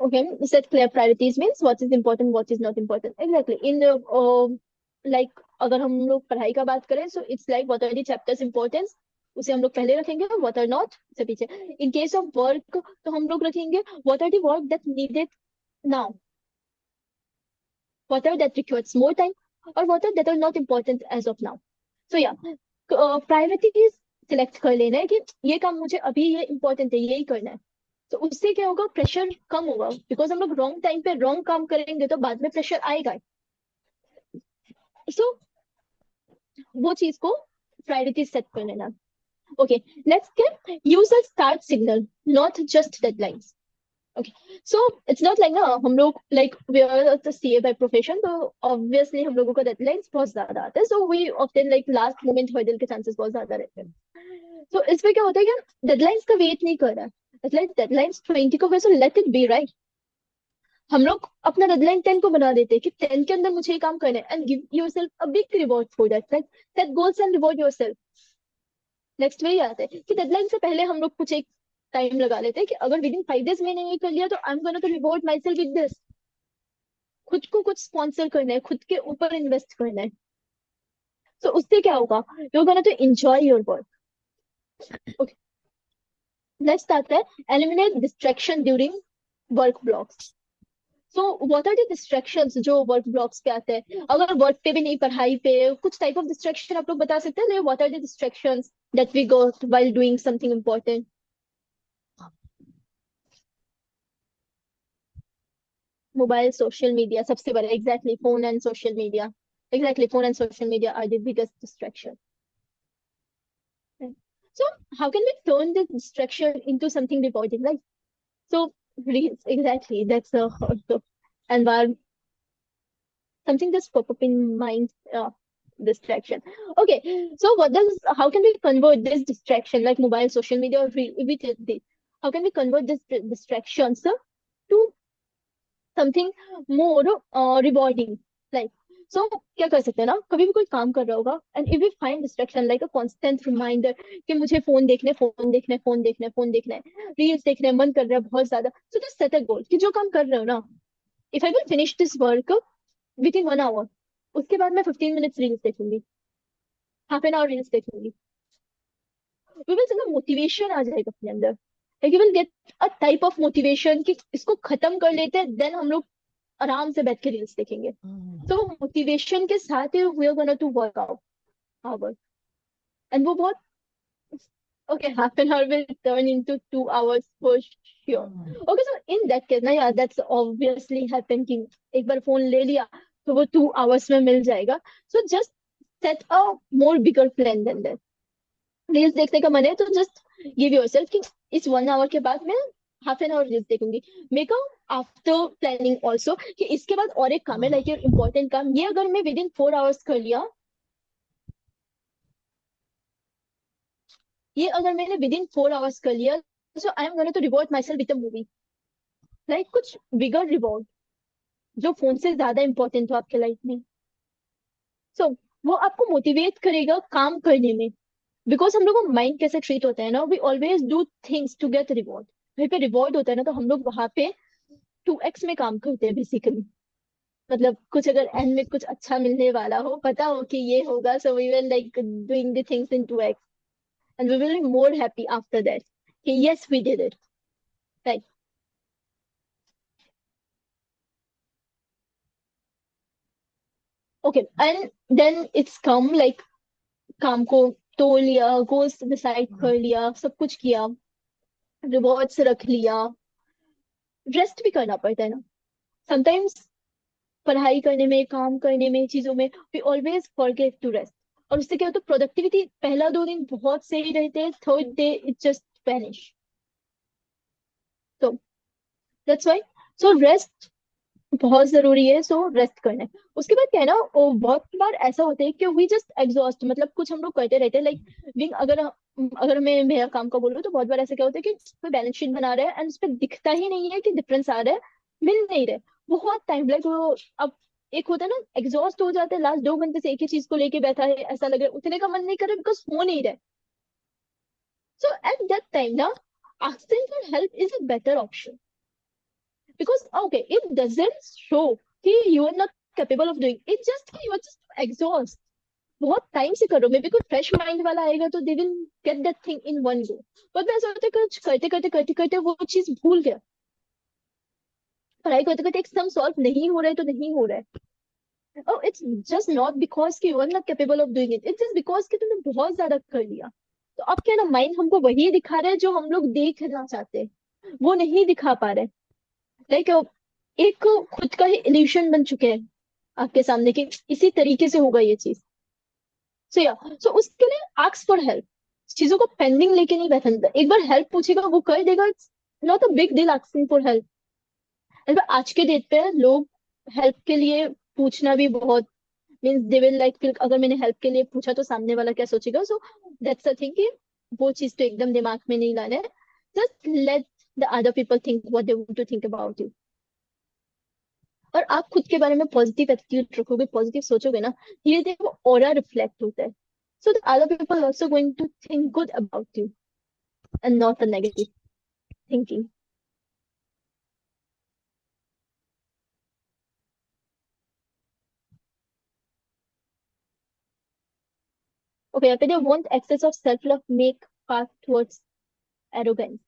okay, set clear priorities means what is important, what is not important, exactly. In like अगर हम लोग पढ़ाई का बात करें, so it's like what are the chapters importance, उसे हम लोग पहले रखेंगे, व्हाट आर नॉट से पीछे। इन केस ऑफ वर्क तो हम लोग रखेंगे what are the work that needed now, what are that requires more time, or what are that are not important as of now. So yeah, priorities select कर लेना है कि ये काम मुझे अभी ये इम्पोर्टेंट है, यही करना है। तो उससे क्या होगा, प्रेशर कम होगा, बिकॉज हम लोग रॉन्ग टाइम पे रॉन्ग काम करेंगे तो बाद में प्रेशर आएगा। सो वो चीज को प्रायोरिटी सेट कर लेना। Okay, let's get use a start signal, not just deadlines. Okay, so it's not like ना, हम लोग like we are the CA by profession, तो ऑब्वियसली हम लोगों का डेडलाइंस बहुत ज्यादा आता है, सो we often like last moment hurdle के चांसेस बहुत ज्यादा रहते हैं। तो इसमें क्या होता है कि डेडलाइंस का वेट नहीं कर रहा है, डेडलाइंस 20 को वैसे लेट इट बी राइट। हम लोग अपना डेडलाइन 10 को बना देते हैं कि 10 के अंदर मुझे ये काम करना है, and give yourself a big reward for that, like set goals and reward yourself. Next वही आता है कि डेडलाइन से पहले हम लोग कुछ एक टाइम लगा लेते हैं कि अगर विद इन 5 डेज मैंने ये कर लिया तो I am gonna to reward myself with this. खुद को कुछ स्पॉन्सर करना है, खुद के ऊपर इन्वेस्ट करना है। तो उससे क्या होगा, you gonna to enjoy your work. Okay, next आता है eliminate distraction during work blocks. So what are the distractions जो वर्क ब्लॉक्स पे आते हैं, अगर वर्क पे भी नहीं, पढ़ाई पे कुछ टाइप ऑफ डिस्ट्रैक्शन आप लोग बता सकते हैं, what are the distractions that we got while doing something important? Mobile, social media सबसे बड़ा, exactly phone and social media, exactly phone and social media are the biggest distraction. So how can we turn this distraction into something rewarding, right? So exactly, that's also environment, something that's pop up in mind. Distraction. Okay, so how can we convert this distraction like mobile, social media, or we take this? How can we convert this distractions to something more rewarding, like so क्या कर सकते हैं ना, कभी भी कोई काम कर रहा होगा and if we find distraction like a constant reminder कि मुझे फोन देखने, फोन देखने, फोन देखने, फोन देखना है, रील्स देखने मन कर रहा है बहुत ज्यादा, सो जस्ट सेट अ गोल कि जो काम कर रहे हो ना, if I will finish this work within 1 hour, उसके बाद मैं 15 मिनट्स रील्स देखूंगी, हाफ एन आवर रील्स देखूंगी, वी विल ना मोटिवेशन आ जाएगा अपने अंदर, like you will get a type of motivation कि इसको खत्म कर लेते हैं, देन हम लोग आराम से बैठ के रील्स देखेंगे। तो मोटिवेशन के साथ ही we are gonna to work out hour, एंड वो बहुत, okay, half an hour will turn into 2 hours for sure. Okay, so in that case ना यार, दैट्स ऑब्वियसली हैपन कि एक बार फोन ले लिया तो वो 2 आवर्स में मिल जाएगा। So just set a more bigger plan then that. Reels देखने का मन है तो जस्ट गिव योरसेल्फ कि इस 1 आवर के बाद मैं हाफ एन आवर रील्स देखूंगी। Make a after planning also कि इसके बाद और एक काम है, लाइक योर इम्पोर्टेंट काम, ये अगर मैं विद इन 4 आवर्स कर लिया, ये अगर मैंने विद इन 4 आवर्स कर लिया, so I am gonna to reward myself with a movie, like कुछ बिगर रिवॉर्ड जो फोन से ज्यादा इंपॉर्टेंट हो आपके लाइफ में। सो वो आपको मोटिवेट करेगा काम करने में, बिकॉज हम लोग का माइंड कैसे ट्रीट होता है ना, we always do things to get reward. वहीं पे रिवॉर्ड होता है ना तो हम लोग वहां पे 2x में काम करते हैं बेसिकली। मतलब कुछ अगर एंड में कुछ अच्छा मिलने वाला हो, पता हो कि ये होगा, so we will like doing the things in 2x, and we will be more happy after that कि yes we did it, right. Okay, and then it's come like काम को तो लिया, गोल्स डिसाइड कर लिया, सब कुछ किया, रिवॉर्ड्स रख लिया, रेस्ट भी करना पड़ता है ना समटाइम्स। पढ़ाई करने में, काम करने में, चीजों में we always forget to rest, और उससे क्या होता है, प्रोडक्टिविटी पहला 2 दिन बहुत सही रहते हैं, third day it just vanish. तो दैट्स व्हाई, सो रेस्ट बहुत जरूरी है, सो रेस्ट करना है। उसके बाद क्या है ना, बहुत बार ऐसा होता है कि वी जस्ट एग्जॉस्ट, मतलब कुछ हम लोग करते रहते हैं लाइक बिंग, अगर मैं मेरा काम का बोलूँ तो बहुत बार ऐसा क्या होता है कि कोई बैलेंस शीट बना रहा है एंड उस पर दिखता ही नहीं है कि डिफरेंस आ रहा है, मिल नहीं रहे, बहुत टाइम लाइक वो, अब एक होता है ना, एग्जॉस्ट हो जाते हैं, लास्ट 2 घंटे से एक ही चीज को लेके बैठा है, ऐसा लग रहा है उठने का मन नहीं कर रहा बिकॉज हो नहीं रहा। सो एट दैट टाइम ना, asking for help is a better option, because okay, it doesn't show कि you are not capable of doing it, just कि you are just exhaust, बहुत टाइम से करो, मे बी कोई फ्रेश माइंड वाला आएगा तो they will get that thing in one go, but ऐसा होता है कुछ करते करते करते करते वो चीज भूल गया, पढ़ाई करते करते एक सम सॉल्व नहीं हो रहा है तो नहीं हो रहा है, और इट्स जस्ट नॉट बिकॉज कि you are not capable of doing it, it's just because कि तुमने बहुत ज्यादा कर लिया। तो अब क्या ना, माइंड हमको वही दिखा रहा है जो हम लोग देखना चाहते हैं, वो नहीं दिखा पा रहे। लाइक एक खुद का ही इल्यूशन बन चुके हैं आपके सामने कि इसी तरीके से होगा ये चीज। सो या, सो उसके लिए आस्क फॉर हेल्प। चीजों को पेंडिंग लेके नहीं बैठना, एक बार हेल्प पूछेगा वो कर देगा। It's not a big deal asking for help. आज के डेट पे लोग हेल्प के लिए पूछना भी बहुत मीन्स दे विल लाइक फिर अगर मैंने हेल्प के लिए पूछा तो सामने वाला क्या सोचेगा। सो दैट्स अ थिंग कि वो चीज तो एकदम दिमाग में नहीं लाना है। Just let the other people think what they want to think about you. और आप खुद के बारे में पॉजिटिव एटीट्यूड रखोगे, पॉजिटिव सोचोगे ना, धीरे धीरे वो ऑरा रिफ्लेक्ट होता है। So the other people also going to think good about you and not a negative thinking. Okay, यहाँ पे they want excess of self love make path towards arrogance.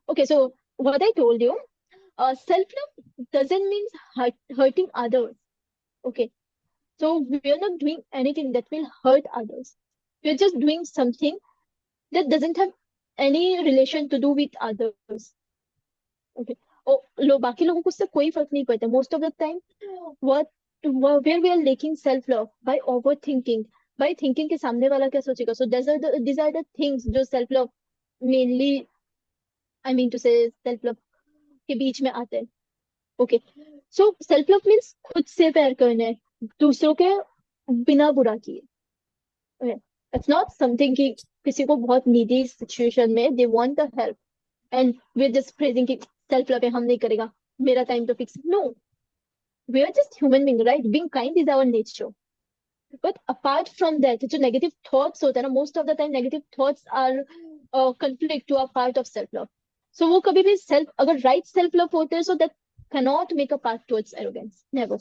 Okay, so what I told you, self love doesn't mean hurting others. Okay, so we are not doing anything that will hurt others. We're just doing something that doesn't have any relation to do with others. Okay, बाकी लोगों को उससे कोई फर्क नहीं पड़ता most of the time. what where we are lacking self love by overthinking, by thinking कि सामने वाला क्या सोचेगा. So these are the things जो self love mainly, I mean to say self love के बीच में आते हैं. Okay, so self love means खुद से प्यार करना है, दूसरों के बिना बुरा किए. इट्स नॉट समथिंग कि किसी को बहुत नीडी सिचुएशन में they want the help and we are just praising कि सेल्फ लव है हम नहीं करेगा, मेरा टाइम तो fix. No, we are just human being, right? Being kind is our nature. But apart from that जो negative thoughts होता है ना, most of the time negative thoughts are conflict to a part of self love. So वो कभी भी self अगर right self love होते हैं, so that cannot make a path towards arrogance. Never.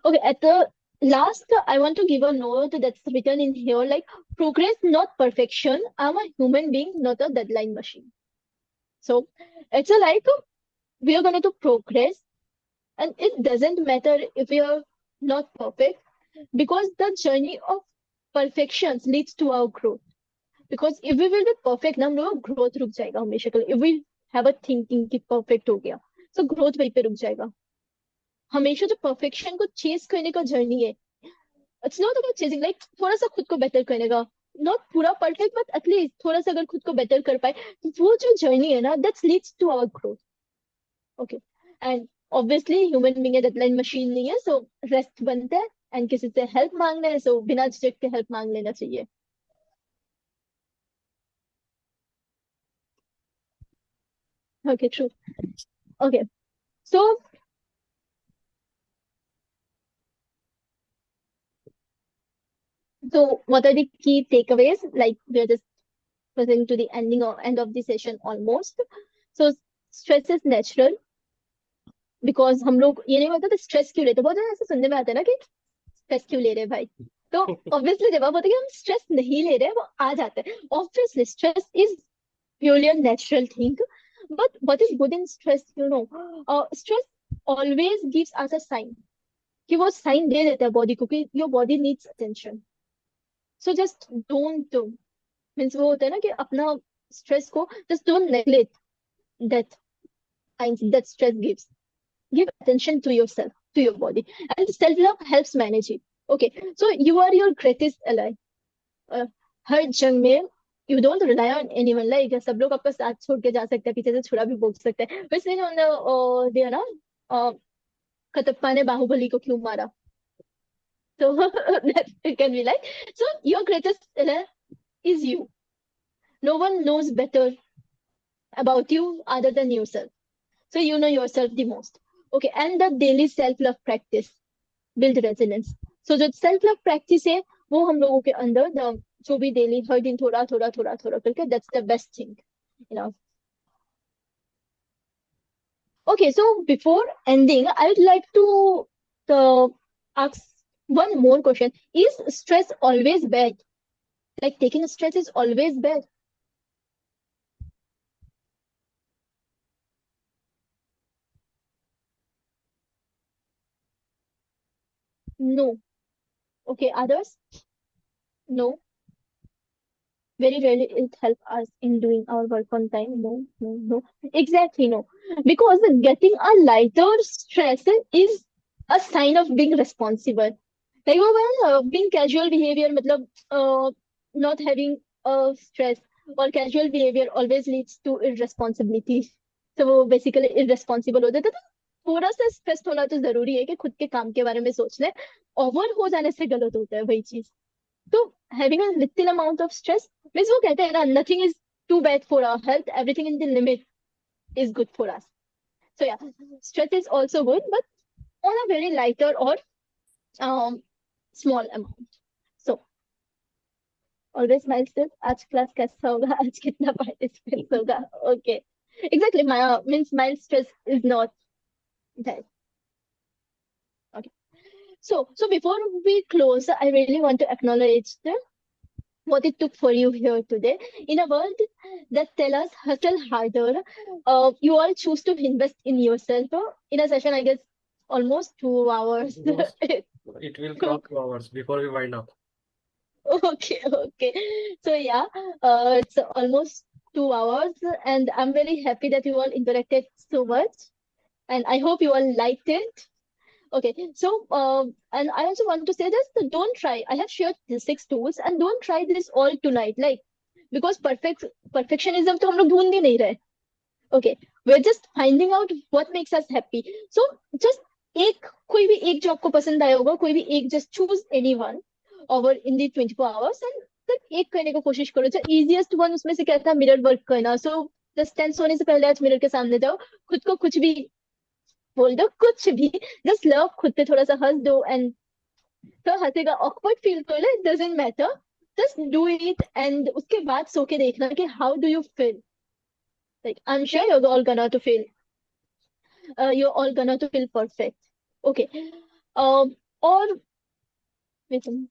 Okay, at the last, I want to give a note that's written in here like progress, not perfection. I'm a human being, not a deadline machine. So it's a like we are going to progress, and it doesn't matter if we are not perfect because the journey of perfections leads to our growth. Because if we will be perfect, ना हम लोग growth रुक जाएगा हमेशा के लिए. If we have a thinking कि perfect हो गया, so growth वहीं पे रुक जाएगा. हमेशा जो परफेक्शन को चेस करने का जर्नी है, it's not about chasing like थोड़ा सा खुद को बेटर करने का. नॉट पूरा परफेक्ट बट एटलीस्ट थोड़ा सा अगर खुद को बेटर कर पाए, तो वो जो जर्नी है ना, that's leads to our growth. Okay, and obviously human being है, डेडलाइन मशीन नहीं है. सो रेस्ट बनता है एंड किसी से हेल्प मांगना है, सो बिना झिझक के हेल्प मांग लेना चाहिए. Okay, true. Okay, so what are the key takeaways? Like we're just coming to the end of the session almost. So stress is natural because हम लोग ये नहीं होता तो स्ट्रेस क्यों लेते. बहुत ज्यादा ऐसे सुनने में आता है ना कि स्ट्रेस क्यों ले रहे हैं भाई. तो ऑब्वियसली जवाब होता है कि हम स्ट्रेस नहीं ले रहे हैं, वो आ जाता है. Obviously stress is purely a natural thing. But what is good in stress, you know, stress always gives us a sign कि वो साइन दे देता है बॉडी को कि your body needs attention. So just don't means वो होता है ना कि अपना स्ट्रेस को just don't neglect that signs that stress gives. Give attention to yourself, to your body, and self love helps manage it. Okay, so you are your greatest ally. हर जंग में you don't rely on anyone. Like सब लोग आपका साथ छोड़ के जा सकते हैं, पीछे से छुरा भी बोल सकते हैं. वैसे उन्होंने दिया ना, कटप्पा ने बाहुबली को क्यों मारा. So that it can be like, so your greatest ally is you. No one knows better about you other than yourself. So you know yourself the most. Okay, and the daily self love practice build resilience. So जो self love practice है वो हम लोगों के अंदर जो भी daily हर दिन थोड़ा थोड़ा थोड़ा थोड़ा करके, that's the best thing, you know. Okay, so before ending I would like to ask one more question. Is stress always bad? Like taking stress is always bad? No. Okay, others? No. very rarely it help us in doing our work on time. No, no, no. Exactly no. Because getting a lighter stress is a sign of being responsible. Like being casual behavior, matlab, not having a stress or casual behavior always leads to irresponsibility. तो वो basically irresponsible होते थे तो थोड़ा सा stress होना तो जरूरी है कि खुद के काम के बारे में सोच ले ओवर हो जाने से गलत होता है वही चीज तो having a little amount of stress means वो कहते हैं ना nothing is too bad for our health everything in the limit is good for us so yeah stress is also good but on a very lighter or um, small amount so always smile still आज class कैसा होगा आज कितना participants होगा okay exactly my means mild stress is not that okay so before we close I really want to acknowledge what it took for you here today in a world that tell us hustle harder you all choose to invest in yourself in a session I guess almost 2 hours Almost. It will cross 2 hours before we wind up. okay so yeah it's almost 2 hours and I'm very happy that you all interacted so much and I hope you all liked it. Okay, so and I also want to say this: that don't try. I have shared the 6 tools, and don't try this all tonight. Like because perfectionism तो हम लोग ढूंढ ही नहीं रहे. Okay, we're just finding out what makes us happy. So just एक कोई भी एक जो आपको पसंद आया होगा, कोई भी एक just choose anyone over in the 24 hours and सिर्फ एक करने को कोशिश करो. जो easiest one उसमें से क्या था मिरर वर्क करना. So just टेंस होने से पहले आज मिरर के सामने जाओ, खुद को कुछ भी बोल दो कुछ भी जस्ट लव खुद पे थोड़ा सा हंस दो एंड तो हंसेगा ऑकवर्ड फील कर ले it doesn't matter just do it and उसके बाद सो के देखना कि how do you feel like I am sure you all गना टू फील यू ऑल गना टू फील परफेक्ट ओके और wait a minute.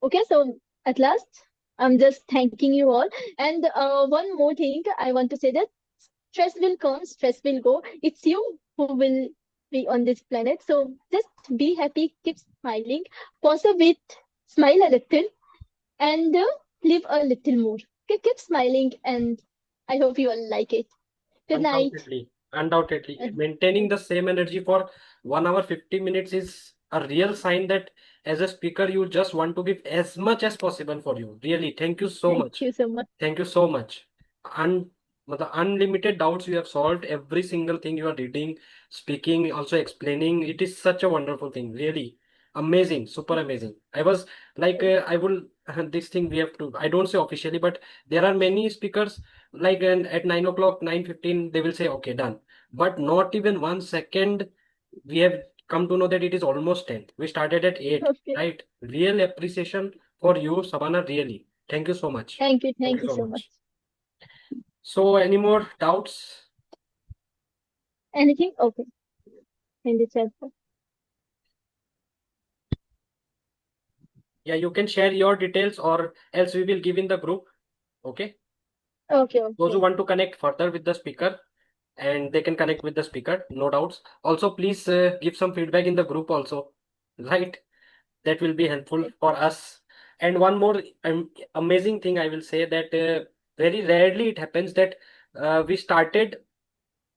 Okay, so at last, I'm just thanking you all. And one more thing, I want to say that stress will come, stress will go. It's you who will be on this planet. So just be happy, keep smiling, pause a bit, smile a little, and live a little more. Okay, keep smiling, and I hope you all like it. Good night. Undoubtedly. Maintaining the same energy for 1 hour 50 minutes is a real sign that as a speaker you just want to give as much as possible for you. Really, thank you so Thank much. you so much. Thank you so much. The unlimited doubts you have solved, every single thing you are reading, speaking, also explaining. It is such a wonderful thing. Really amazing, super amazing. I was like, I will, this thing we have to, I don't say officially, but there are many speakers like at 9 o'clock, 9:15, they will say, okay, done. But not even 1 second, we have come to know that it is almost 10. We started at 8, Okay. right? Real appreciation for you, Sabana, really. Thank you so much. Thank you. Thank Thank you you so so much. much. So, any more doubts? Anything? Okay. In the chat. Yeah, you can share your details or else we will give in the group. Okay. Okay. Those who Okay. want to connect further with the speaker and they can connect with the speaker, no doubts. Also, please give some feedback in the group also, right? That will be helpful for us. And one more amazing thing I will say that very rarely it happens that we started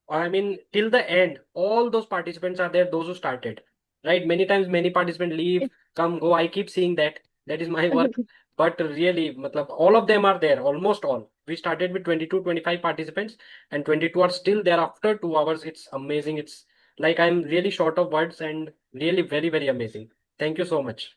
I mean, till the end, all those participants are there, those who started, right? Many times, many participants leave, come, go. I keep seeing that. That is my work. But really, matlab, all of them are there, almost all. We started with 22, 25 participants, and 22 are still there after 2 hours. It's amazing. It's like I'm really short of words and really very, very amazing. Thank you so much.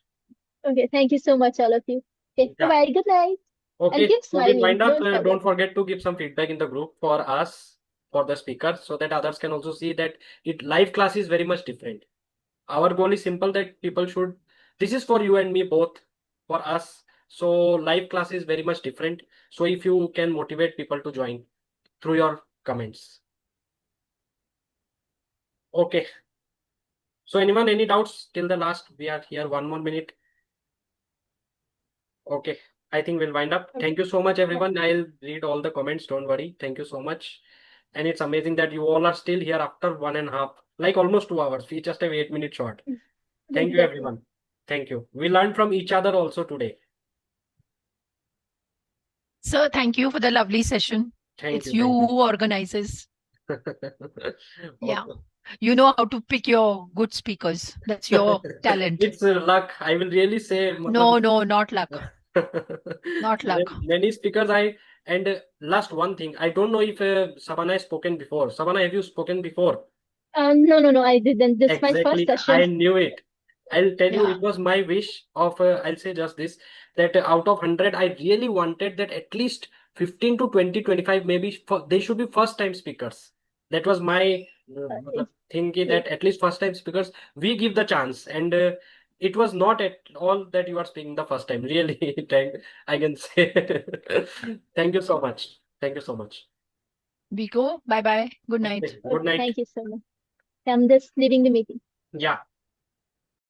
Okay, thank you so much, all of you. Okay, Yeah. bye-bye. Good night. And Okay, keep so we'll smiling. wind up. Don't forget. Don't forget to give some feedback in the group for us, for the speakers, so that others can also see that it live class is very much different. Our goal is simple that people should. This is for you and me both, for us. So live class is very much different. So if you can motivate people to join through your comments. Okay. So anyone, any doubts till the last? We are here 1 more minute. Okay. I think we'll wind up. Okay. Thank you so much, everyone. I'll read all the comments. Don't worry. Thank you so much. And it's amazing that you all are still here after 1.5 like almost 2 hours. We just have 8 minutes short. Thank you, Exactly. everyone. Thank you. We learned from each other also today. Sir, thank you for the lovely session. Thank It's you. you Thank you. who organizes. Yeah. Okay. You know how to pick your good speakers. That's your talent. It's luck. I will really say, No, matlab, no, not luck. Not luck. many speakers and last one thing. I don't know if Sabana has spoken before. Sabana, have you spoken before? No, I didn't. This is my first Exactly. session. I knew it. I'll tell you, Yeah. it was my wish of, I'll say just this, that out of 100, I really wanted that at least 15 to 20, 25, maybe they should be first time speakers. That was my matlab, thinking, Yes. that at least first time speakers, we give the chance. And it was not at all that you are speaking the first time. Really, I can say. Thank you so much. Thank you so much. We go. Bye bye. Good night. Good Okay, night. thank you so much. I'm just leaving the meeting. Yeah.